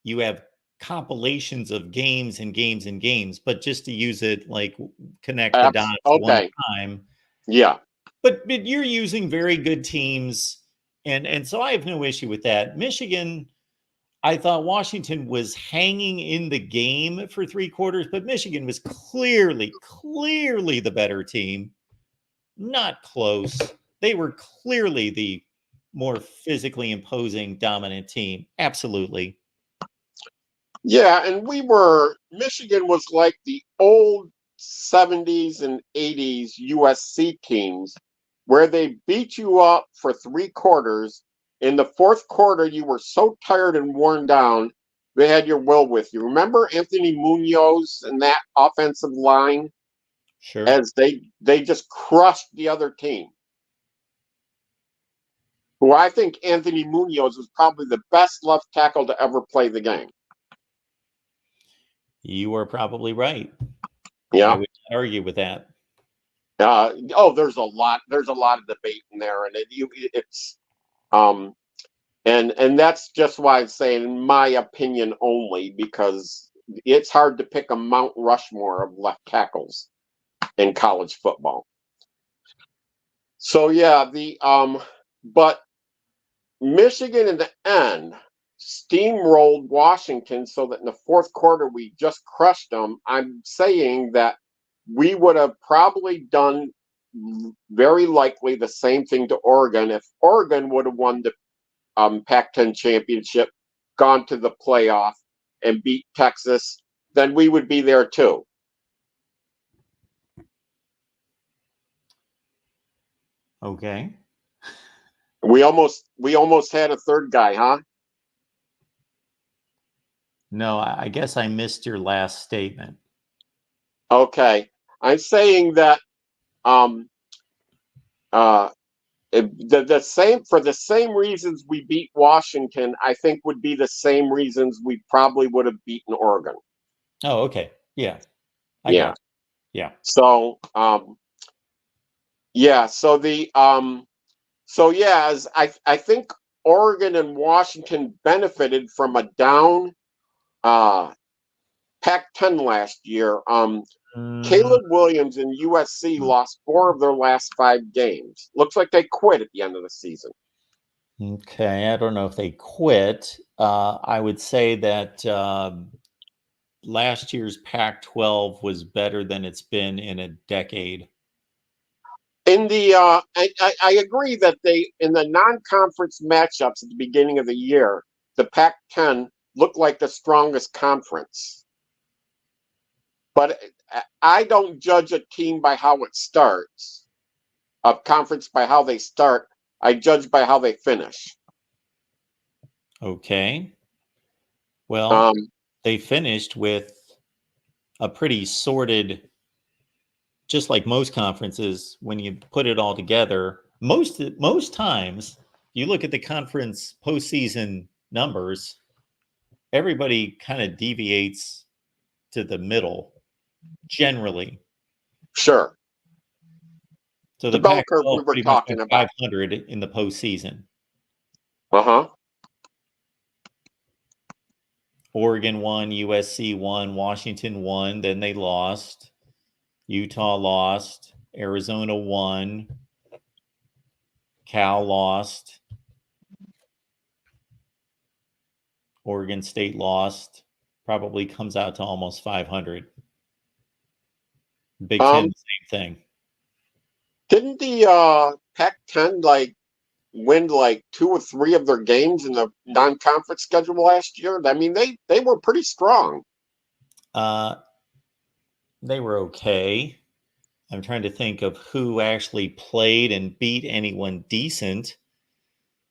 you have compilations of games and games and games, but just to use it like connect the dots one time. Yeah. But you're using very good teams, and so I have no issue with that. Michigan, I thought Washington was hanging in the game for 3 quarters, but Michigan was clearly the better team. Not close. They were clearly the more physically imposing, dominant team. Absolutely. Yeah, and Michigan was like the old 70s and 80s USC teams where they beat you up for 3 quarters. In the fourth quarter, you were so tired and worn down, they had your will with you. Remember Anthony Munoz and that offensive line? Sure. As they just crushed the other team. Who I think Anthony Munoz was probably the best left tackle to ever play the game. You are probably right. Yeah. I would not argue with that. There's a lot of debate in there, and and that's just why I'm saying, in my opinion only, because it's hard to pick a Mount Rushmore of left tackles in college football. So yeah, but Michigan in the end steamrolled Washington so that in the fourth quarter we just crushed them. I'm saying that we would have probably done very likely the same thing to Oregon if Oregon would have won the Pac-10 championship, gone to the playoff, and beat Texas. Then we would be there too. Okay. We almost had a third guy, huh? No, I guess I missed your last statement. Okay. I'm saying that the same reasons we beat Washington, I think would be the same reasons we probably would have beaten Oregon. Oh, okay. Yeah. I got you. Yeah. So as I think Oregon and Washington benefited from a down Pac-10 last year. Caleb Williams and USC lost 4 of their last 5 games. Looks like they quit at the end of the season. Okay, I don't know if they quit. I would say that last year's Pac-12 was better than it's been in a decade. In the I agree that in the non-conference matchups at the beginning of the year, the Pac-10 looked like the strongest conference. But I don't judge a team by how it starts, a conference by how they start. I judge by how they finish. Okay. Well, they finished with a pretty sorted, just like most conferences, when you put it all together, most times you look at the conference postseason numbers, everybody kind of deviates to the middle generally. Sure. So The the bell curve we Pac-12 were pretty much talking went about. 500 in the postseason. Uh-huh. Oregon won, USC won, Washington won, then they lost. Utah lost, Arizona won, Cal lost, Oregon State lost. Probably comes out to almost 500. Big Ten, the same thing. Didn't the Pac-10 like win like 2 or 3 of their games in the non-conference schedule last year? I mean, they were pretty strong. They were okay. I'm trying to think of who actually played and beat anyone decent.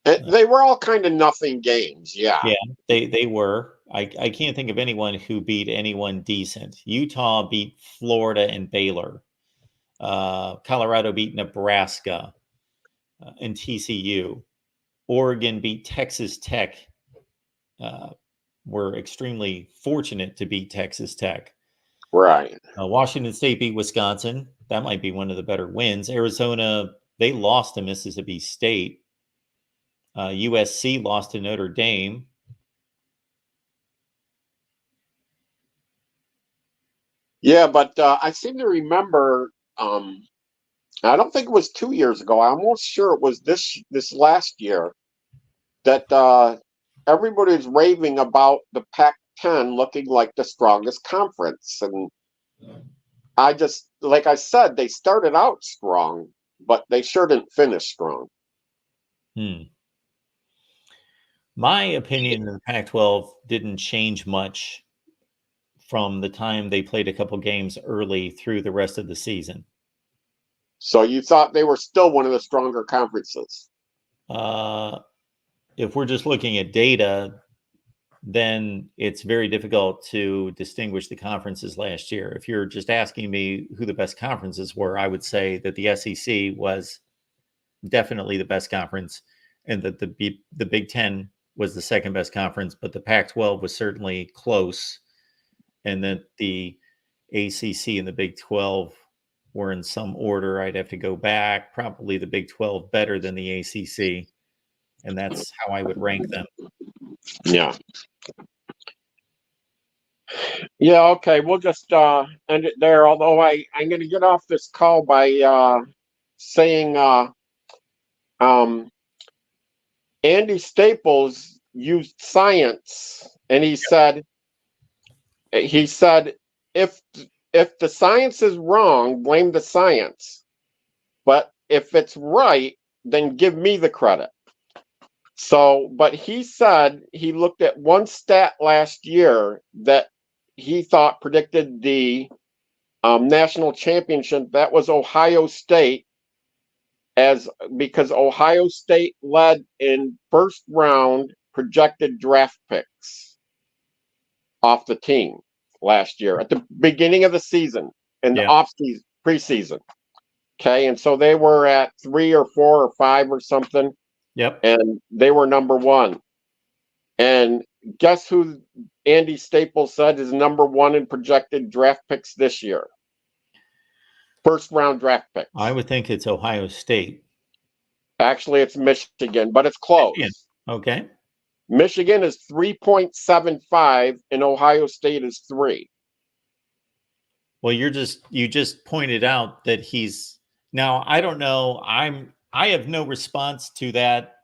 They were all kind of nothing games, yeah. Yeah, they were. I can't think of anyone who beat anyone decent. Utah beat Florida and Baylor. Colorado beat Nebraska and TCU. Oregon beat Texas Tech. Were extremely fortunate to beat Texas Tech. Right. Washington State beat Wisconsin. That might be one of the better wins. Arizona, they lost to Mississippi State. USC lost to Notre Dame. Yeah, but I seem to remember, I don't think it was 2 years ago. I'm almost sure it was this last year that everybody's raving about the Pac-10 looking like the strongest conference. And I just, like I said, they started out strong, but they sure didn't finish strong. My opinion of the Pac-12 didn't change much from the time they played a couple games early through the rest of the season. So you thought they were still one of the stronger conferences? If we're just looking at data, then it's very difficult to distinguish the conferences last year. If you're just asking me who the best conferences were, I would say that the SEC was definitely the best conference, and that the Big Ten was the second best conference, but the Pac-12 was certainly close, and that the ACC and the Big 12 were in some order. I'd have to go back. Probably the Big 12 better than the ACC, and that's how I would rank them. Yeah. Yeah, okay. We'll just end it there. Although I'm going to get off this call by saying Andy Staples used science, and he said if the science is wrong, blame the science. But if it's right, then give me the credit. So, but he said he looked at one stat last year that he thought predicted the national championship. That was Ohio State, because Ohio State led in first round projected draft picks off the team last year at the beginning of the season in the off season, preseason. Okay, and so they were at 3 or 4 or 5 or something. Yep. And they were number 1. And guess who Andy Staples said is number 1 in projected draft picks this year? First round draft picks. I would think it's Ohio State. Actually, it's Michigan, but it's close. Michigan. Okay. Michigan is 3.75 and Ohio State is 3. Well, you just pointed out that he's now, I don't know. I have no response to that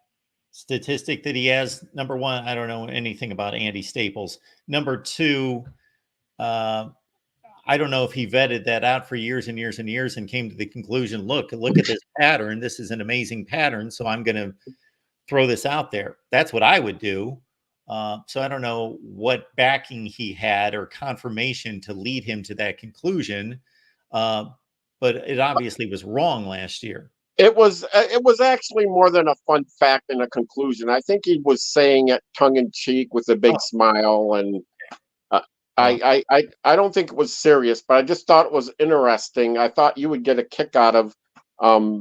statistic that he has. Number one, I don't know anything about Andy Staples. Number two, I don't know if he vetted that out for years and years and years and came to the conclusion, look at this pattern. This is an amazing pattern. So I'm going to throw this out there. That's what I would do. So I don't know what backing he had or confirmation to lead him to that conclusion. But it obviously was wrong last year. It was actually more than a fun fact and a conclusion. I think he was saying it tongue in cheek with a big smile, and I don't think it was serious, but I just thought it was interesting. I thought you would get a kick out of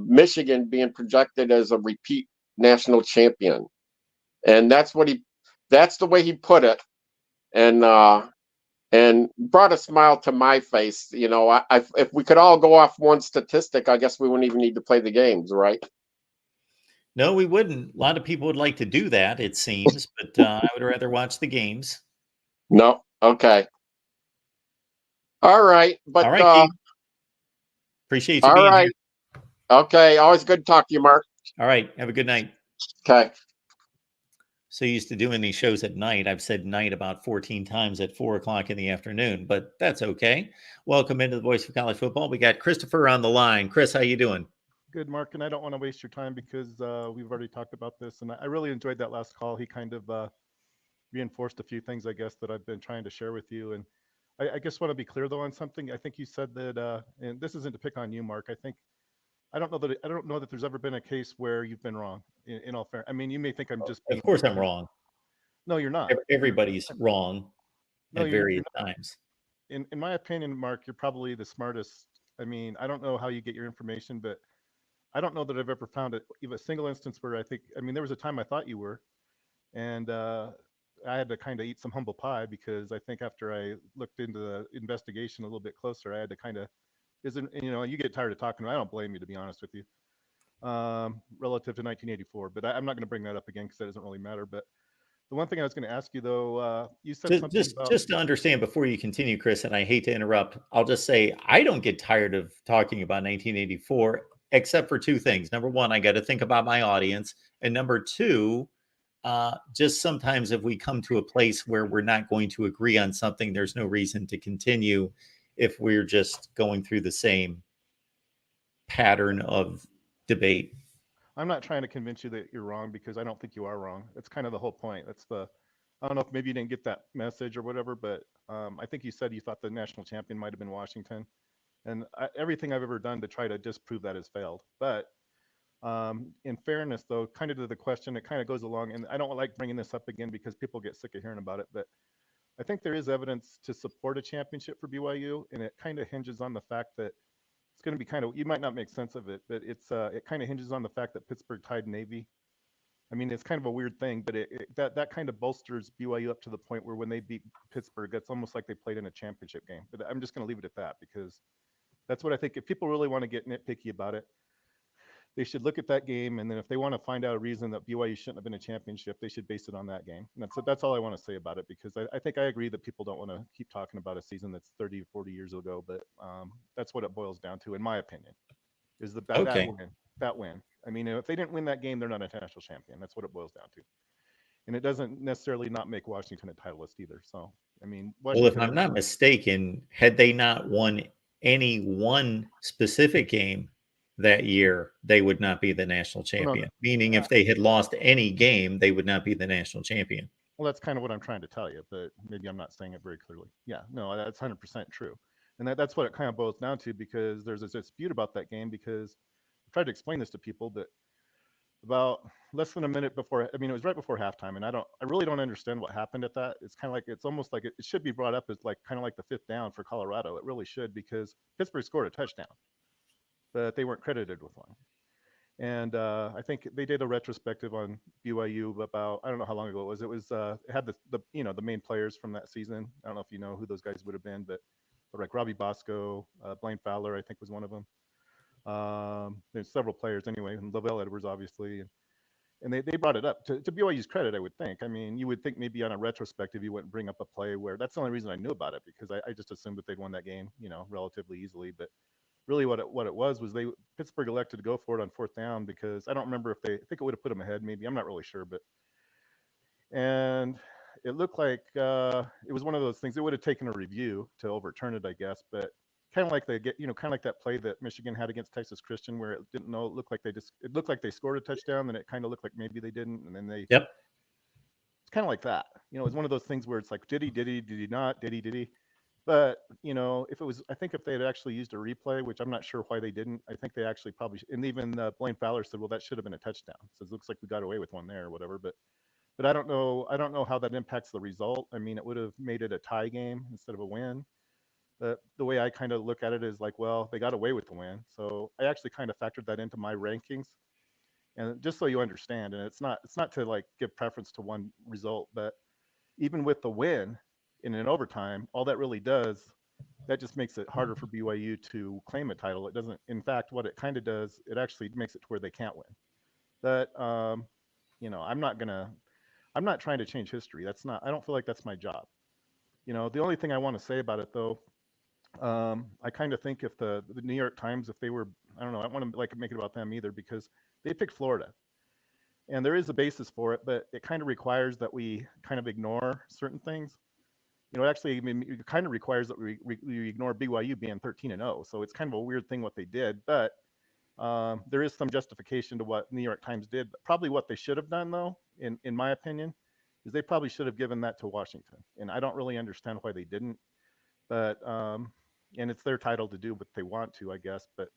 Michigan being projected as a repeat national champion, and that's the way he put it. And and brought a smile to my face. You know, if we could all go off one statistic, I guess we wouldn't even need to play the games, right? No, we wouldn't. A lot of people would like to do that, it seems, but I would rather watch the games. No. Okay. All right. All But right, Keith. Appreciate you all being right. here. Okay. Always good to talk to you, Mark. All right. Have a good night. Okay. So used to doing these shows at night. I've said night about 14 times at 4:00 in the afternoon, but that's okay. Welcome into the Voice of College Football. We got Christopher on the line. Chris, how you doing? Good, Mark, and I don't want to waste your time because we've already talked about this, and I really enjoyed that last call. He kind of reinforced a few things, I guess, that I've been trying to share with you. And I just want to be clear, though, on something. I think you said that, and this isn't to pick on you, Mark. I don't know that there's ever been a case where you've been wrong. In all fairness, I mean, you may think I'm just being. Of course, I'm wrong. No, you're not. Everybody's wrong No, at you're various not. times. In my opinion, Mark, you're probably the smartest. I mean, I don't know how you get your information, but I don't know that I've ever found even a single instance where I mean, there was a time I thought you were, and I had to kind of eat some humble pie because I think after I looked into the investigation a little bit closer, I had to kind of, you get tired of talking. I don't blame you, to be honest with you, relative to 1984. But I'm not going to bring that up again because that doesn't really matter. But the one thing I was going to ask you, though, you said something about. Just to understand before you continue, Chris, and I hate to interrupt, I'll just say I don't get tired of talking about 1984, except for two things. Number one, I got to think about my audience. And number two, just sometimes if we come to a place where we're not going to agree on something, there's no reason to continue if we're just going through the same pattern of debate. I'm not trying to convince you that you're wrong because I don't think you are wrong. That's kind of the whole point. I don't know if maybe you didn't get that message or whatever, but I think you said you thought the national champion might have been Washington. And everything I've ever done to try to disprove that has failed. But in fairness, though, kind of to the question, it kind of goes along, and I don't like bringing this up again because people get sick of hearing about it, but I think there is evidence to support a championship for BYU, and it kind of hinges on the fact that it's going to be you might not make sense of it, but it kind of hinges on the fact that Pittsburgh tied Navy. I mean, it's kind of a weird thing, but that kind of bolsters BYU up to the point where when they beat Pittsburgh, it's almost like they played in a championship game. But I'm just going to leave it at that because that's what I think. If people really want to get nitpicky about it, they should look at that game, and then if they want to find out a reason that BYU shouldn't have been a championship, they should base it on that game. And that's all I want to say about it, because I think I agree that people don't want to keep talking about a season that's 30 or 40 years ago, but that's what it boils down to, in my opinion, is that win. I mean, if they didn't win that game, they're not a national champion. That's what it boils down to. And it doesn't necessarily not make Washington a titleist either. So, I mean, well, if I'm not mistaken, had they not won any one specific game that year, they would not be the national champion. No. Meaning if they had lost any game, they would not be the national champion. Well, that's kind of what I'm trying to tell you, but maybe I'm not saying it very clearly. Yeah, no, that's 100% true. And that's what it kind of boils down to, because there's a dispute about that game, because I tried to explain this to people that about less than a minute before, I mean, it was right before halftime, and I really don't understand what happened at that. It's kind of like, it's almost like it should be brought up as like kind of like the fifth down for Colorado. It really should, because Pittsburgh scored a touchdown, but they weren't credited with one. And I think they did a retrospective on BYU about, I don't know how long ago it was. It had the main players from that season. I don't know if you know who those guys would have been, but like Robbie Bosco, Blaine Fowler, I think was one of them. There's several players anyway, and Lavelle Edwards, obviously. And they brought it up to BYU's credit, I would think. I mean, you would think maybe on a retrospective, you wouldn't bring up a play where, that's the only reason I knew about it, because I just assumed that they'd won that game, relatively easily. But really what it was Pittsburgh elected to go for it on fourth down, because I don't remember I think it would have put them ahead, maybe. I'm not really sure, and it looked like it was one of those things. It would have taken a review to overturn it, I guess, but kind of like kind of like that play that Michigan had against Texas Christian, where it looked like they scored a touchdown, then it kind of looked like maybe they didn't, and then they. Yep. It's kind of like that. It's one of those things where it's like, did he not? Did he? But I think if they had actually used a replay, which I'm not sure why they didn't, I think they actually probably, and even Blaine Fowler said, well, that should have been a touchdown. So it looks like we got away with one there or whatever. But I don't know how that impacts the result. I mean, it would have made it a tie game instead of a win. The way I kind of look at it is like, well, they got away with the win. So I actually kind of factored that into my rankings. And just so you understand, and it's not to like give preference to one result, but even with the win, in an overtime, all that really does, that just makes it harder for BYU to claim a title. It doesn't, in fact, what it kind of does, it actually makes it to where they can't win. But, I'm not trying to change history. I don't feel like that's my job. The only thing I want to say about it though, I kind of think if the New York Times, if they were, I don't know, I don't want to like make it about them either, because they picked Florida, and there is a basis for it, but it kind of requires that we kind of ignore certain things. Actually, I mean, it kind of requires that we ignore BYU being 13-0. So it's kind of a weird thing what they did, but there is some justification to what New York Times did. But probably what they should have done, though, in my opinion, is they probably should have given that to Washington. And I don't really understand why they didn't. But and it's their title to do what they want to, I guess. But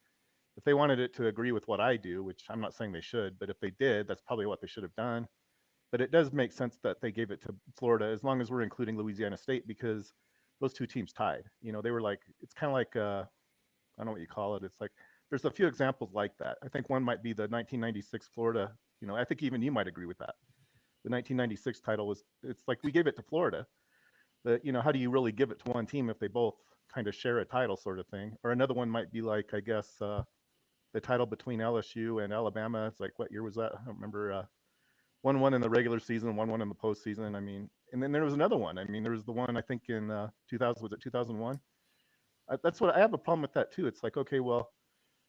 if they wanted it to agree with what I do, which I'm not saying they should, but if they did, that's probably what they should have done. But it does make sense that they gave it to Florida, as long as we're including Louisiana State, because those two teams tied. They were like, it's kind of like, I don't know what you call it. It's like, there's a few examples like that. I think one might be the 1996 Florida. I think even you might agree with that. The 1996 title it's like we gave it to Florida, but how do you really give it to one team if they both kind of share a title sort of thing? Or another one might be like, I guess, the title between LSU and Alabama. It's like, what year was that? I don't remember. 1-1 in the regular season, 1-1 in the postseason. I mean, and then there was another one. I mean, there was the one I think in 2000. Was it 2001? That's what I have a problem with that too. It's like, okay, well,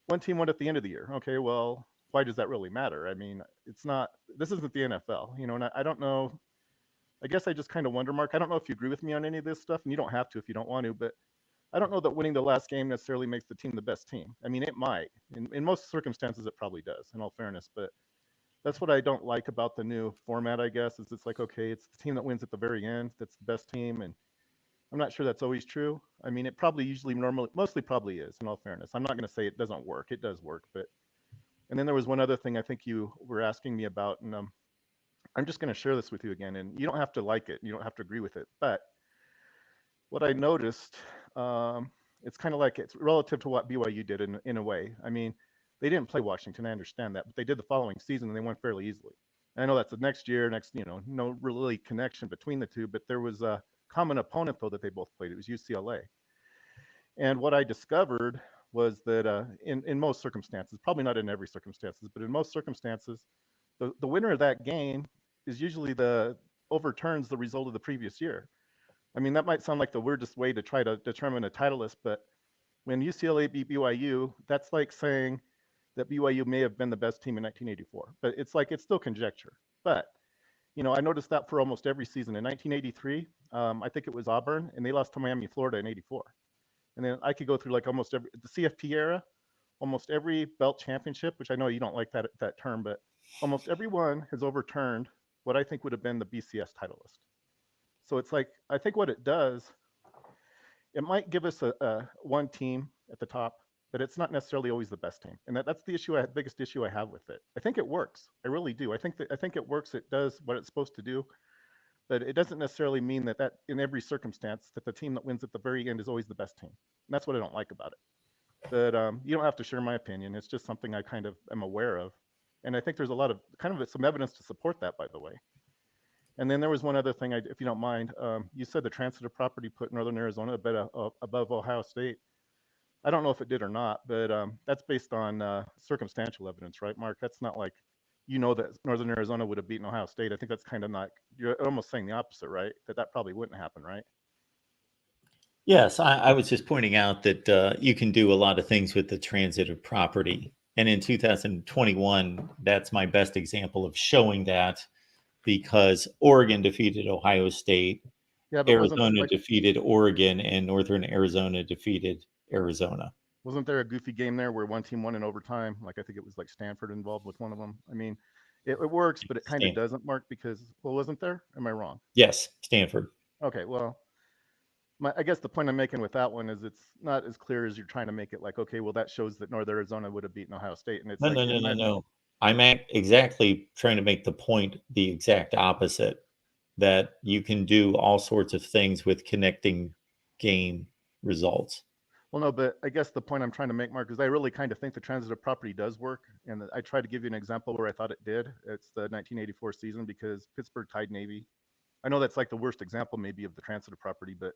one team won at the end of the year. Okay, well, why does that really matter? I mean, it's not. This isn't the NFL, and I don't know. I guess I just kind of wonder, Mark. I don't know if you agree with me on any of this stuff, and you don't have to if you don't want to, but I don't know that winning the last game necessarily makes the team the best team. I mean, it might. In most circumstances, it probably does, in all fairness, but that's what I don't like about the new format, I guess, is it's like, okay, it's the team that wins at the very end that's the best team. And I'm not sure that's always true. I mean, it probably mostly probably is, in all fairness. I'm not going to say it doesn't work. It does work. And then there was one other thing I think you were asking me about, and I'm just going to share this with you again. And you don't have to like it. You don't have to agree with it. But what I noticed, it's kind of like it's relative to what BYU did in a way. I mean, they didn't play Washington, I understand that, but they did the following season and they won fairly easily. And I know that's the next year, no really connection between the two, but there was a common opponent though that they both played. It was UCLA. And what I discovered was that in most circumstances, probably not in every circumstances, but in most circumstances, the winner of that game is usually overturns the result of the previous year. I mean, that might sound like the weirdest way to try to determine a title list, but when UCLA beat BYU, that's like saying that BYU may have been the best team in 1984. But it's like, it's still conjecture. But, I noticed that for almost every season. In 1983, I think it was Auburn, and they lost to Miami, Florida in 84. And then I could go through like almost every, the CFP era, almost every belt championship, which I know you don't like that term, but almost everyone has overturned what I think would have been the BCS title list. So it's like, I think what it does, it might give us a one team at the top, but it's not necessarily always the best team. And that's the biggest issue I have with it. I think it works. I really do. I think it works. It does what it's supposed to do, but it doesn't necessarily mean that in every circumstance that the team that wins at the very end is always the best team. And that's what I don't like about it. But you don't have to share my opinion. It's just something I kind of am aware of. And I think there's a lot of kind of some evidence to support that, by the way. And then there was one other thing, if you don't mind. You said the transitive property put Northern Arizona a bit above Ohio State. I don't know if it did or not, but that's based on circumstantial evidence, right, Mark? That's not like, that Northern Arizona would have beaten Ohio State. I think that's kind of not, you're almost saying the opposite, right? That probably wouldn't happen, right? Yes, I was just pointing out that you can do a lot of things with the transitive property. And in 2021, that's my best example of showing that, because Oregon defeated Ohio State, Arizona defeated Oregon, and Northern Arizona defeated Arizona. Wasn't there a goofy game there where one team won in overtime? Like, I think it was like Stanford involved with one of them. I mean, it works, but it kind of doesn't, Mark, because, well, wasn't there? Am I wrong? Yes, Stanford. Okay, well, I guess the point I'm making with that one is it's not as clear as you're trying to make it like, okay, well, that shows that Northern Arizona would have beaten Ohio State. And it's no. I'm exactly trying to make the point the exact opposite, that you can do all sorts of things with connecting game results. Well, no, but I guess the point I'm trying to make, Mark, is I really kind of think the transitive property does work. And I tried to give you an example where I thought it did. It's the 1984 season, because Pittsburgh tied Navy. I know that's like the worst example maybe of the transitive property, but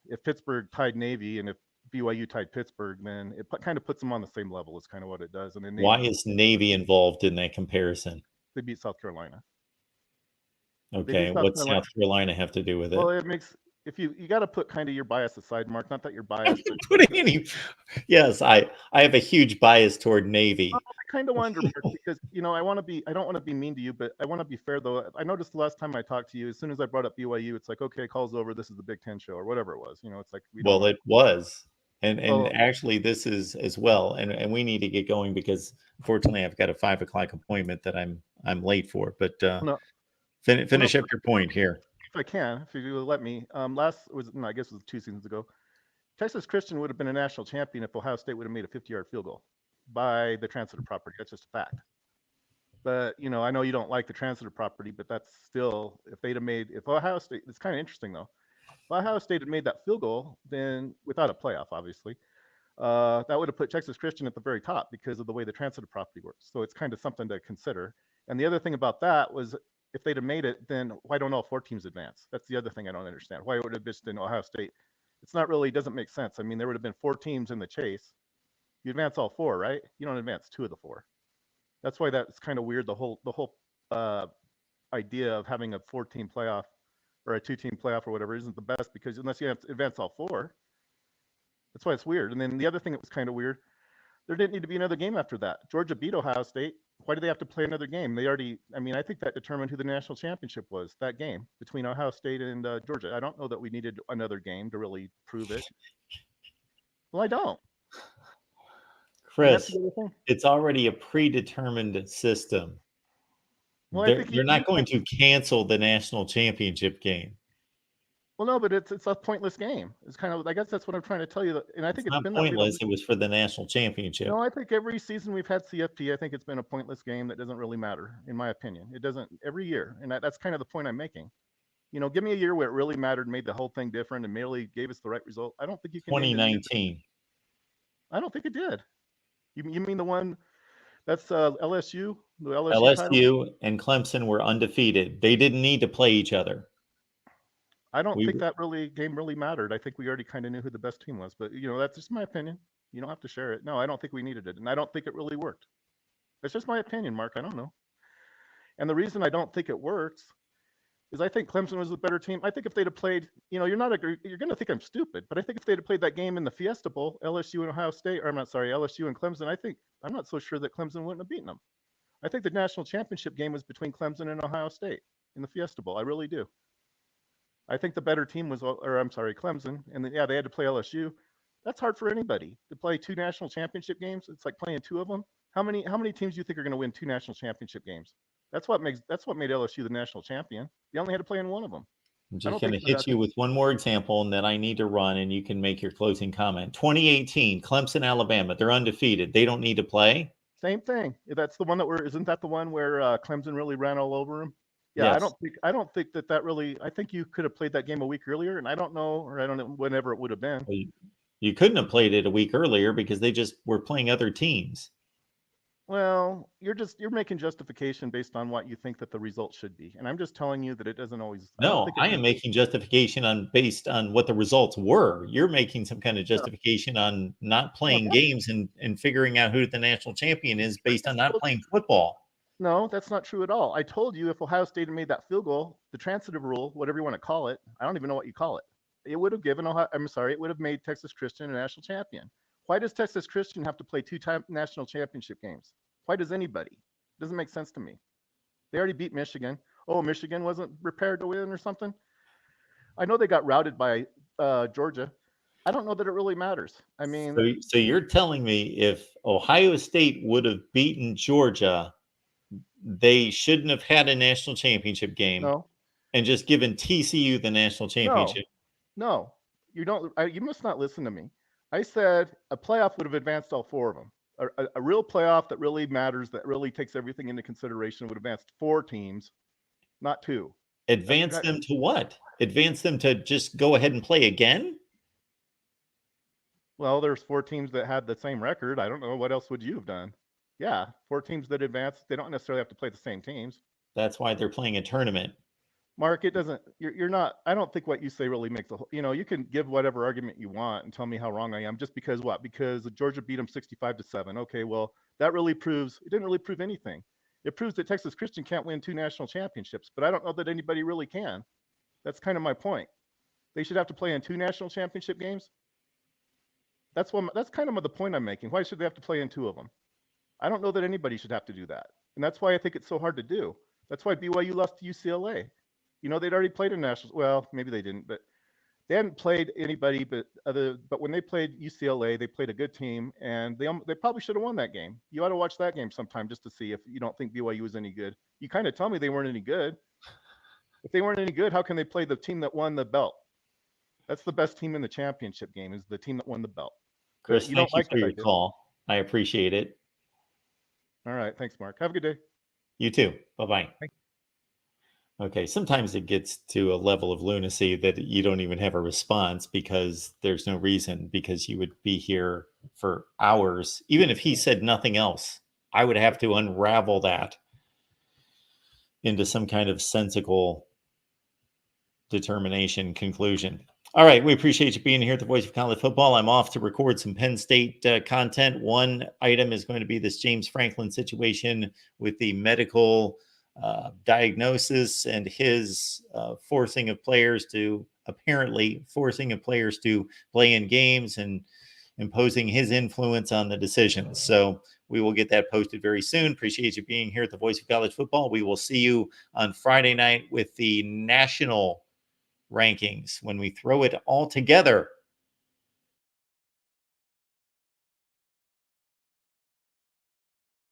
if Pittsburgh tied Navy and if BYU tied Pittsburgh, then it kind of puts them on the same level. Is kind of what it does. And then Why is Navy involved in that comparison? They beat South Carolina. Okay, what's South Carolina have to do with it? Well, it makes if you got to put kind of your bias aside, Mark. Not that you're biased, but Putting any. Yes, I have a huge bias toward Navy. I kind of wonder, Mark, because I don't want to be mean to you, but I want to be fair though. I noticed the last time I talked to you, as soon as I brought up BYU, it's like, okay, call's over. This is the Big Ten show or whatever it was. It's like well, it was, and actually this is as well, and we need to get going because unfortunately I've got a 5 o'clock appointment that I'm late for. But finish up your point here. If I can, if you will let me. I guess it was 2 seasons ago. Texas Christian would have been a national champion if Ohio State would have made a 50-yard field goal by the transitive property. That's just a fact. But I know you don't like the transitive property, but that's still if Ohio State. It's kind of interesting though. If Ohio State had made that field goal, then without a playoff, obviously, that would have put Texas Christian at the very top because of the way the transitive property works. So it's kind of something to consider. And the other thing about that was, if they'd have made it, then why don't all 4 teams advance? That's the other thing I don't understand. Why would it have just been Ohio State? Doesn't make sense. I mean, there would have been 4 teams in the chase. You advance all 4, right? You don't advance 2 of the 4. That's why that's kind of weird. The whole idea of having a 4-team playoff or a 2-team playoff or whatever isn't the best, because unless you have to advance all 4, that's why it's weird. And then the other thing that was kind of weird, there didn't need to be another game after that. Georgia beat Ohio State. Why do they have to play another game? I think that determined who the national championship was, that game between Ohio State and Georgia. I don't know that we needed another game to really prove it. Well, I don't. Chris, it's already a predetermined system. Well, you're not going to cancel the national championship game. Well, no, but it's a pointless game. It's kind of, I guess that's what I'm trying to tell you. And I think it's been pointless. It was for the national championship. No, I think every season we've had CFP, I think it's been a pointless game that doesn't really matter, in my opinion. It doesn't every year, and that's kind of the point I'm making. Give me a year where it really mattered, made the whole thing different, and merely gave us the right result. I don't think you can. 2019. I don't think it did. You mean the one that's LSU? The LSU title? And Clemson were undefeated. They didn't need to play each other. I don't think that game really mattered. I think we already kind of knew who the best team was, but that's just my opinion. You don't have to share it. No, I don't think we needed it, and I don't think it really worked. It's just my opinion, Mark. I don't know. And the reason I don't think it works is I think Clemson was the better team. I think if they'd have played, you're going to think I'm stupid, but I think if they'd have played that game in the Fiesta Bowl, LSU and Ohio State, or LSU and Clemson, I'm not so sure that Clemson wouldn't have beaten them. I think the national championship game was between Clemson and Ohio State in the Fiesta Bowl. I really do. I think the better team was, Clemson, and then, they had to play LSU. That's hard for anybody to play 2 national championship games. It's like playing 2 of them. How many teams do you think are going to win 2 national championship games? That's what made LSU the national champion. They only had to play in 1 of them. I'm just going to hit you with one more example, and then I need to run, and you can make your closing comment. 2018, Clemson, Alabama. They're undefeated. They don't need to play. Same thing. That's the one isn't that the one where Clemson really ran all over them? Yeah, yes. I don't think that really. I think you could have played that game a week earlier, and I don't know whenever it would have been. You couldn't have played it a week earlier because they just were playing other teams. Well, you're making justification based on what you think that the result should be, and I'm just telling you that it doesn't always. No, I am making justification based on what the results were. You're making some kind of justification on not playing games and figuring out who the national champion is based on not playing football. No, that's not true at all. I told you if Ohio State had made that field goal, the transitive rule, whatever you want to call it, I don't even know what you call it. It would have it would have made Texas Christian a national champion. Why does Texas Christian have to play 2 national championship games? Why does anybody? It doesn't make sense to me. They already beat Michigan. Oh, Michigan wasn't prepared to win or something. I know they got routed by Georgia. I don't know that it really matters. I mean, so you're telling me if Ohio State would have beaten Georgia, they shouldn't have had a national championship game and just given TCU the national championship. No, you don't. You must not listen to me. I said a playoff would have advanced all 4 of them. A real playoff that really matters, that really takes everything into consideration, would advance 4 teams, not 2. Advance them to what? Advance them to just go ahead and play again? Well, there's 4 teams that had the same record. I don't know. What else would you have done? Yeah, 4 teams that advance. They don't necessarily have to play the same teams. That's why they're playing a tournament. Mark, it doesn't. You're not. I don't think what you say really makes a. You can give whatever argument you want and tell me how wrong I am. Just because what? Because Georgia beat them 65-7. Okay, well that really proves. It didn't really prove anything. It proves that Texas Christian can't win 2 national championships. But I don't know that anybody really can. That's kind of my point. They should have to play in 2 national championship games. That's kind of the point I'm making. Why should they have to play in 2 of them? I don't know that anybody should have to do that, and that's why I think it's so hard to do. That's why BYU lost to UCLA. They'd already played a national. Well, maybe they didn't, but they hadn't played anybody but when they played UCLA, they played a good team, and they probably should have won that game. You ought to watch that game sometime just to see if you don't think BYU was any good. You kind of tell me they weren't any good. If they weren't any good, how can they play the team that won the belt? That's the best team in the championship game, is the team that won the belt. Chris, You thank don't like you for that your idea. call. I appreciate it. All right. Thanks, Mark. Have a good day. You too. Bye-bye. Thank Okay, sometimes it gets to a level of lunacy that you don't even have a response because there's no reason, because you would be here for hours. Even if he said nothing else, I would have to unravel that into some kind of sensical determination conclusion. All right, we appreciate you being here at the Voice of College Football. I'm off to record some Penn State content. One item is going to be this James Franklin situation with the medical diagnosis and his apparently forcing of players to play in games and imposing his influence on the decisions. So we will get that posted very soon. Appreciate you being here at the Voice of College Football. We will see you on Friday night with the national rankings when we throw it all together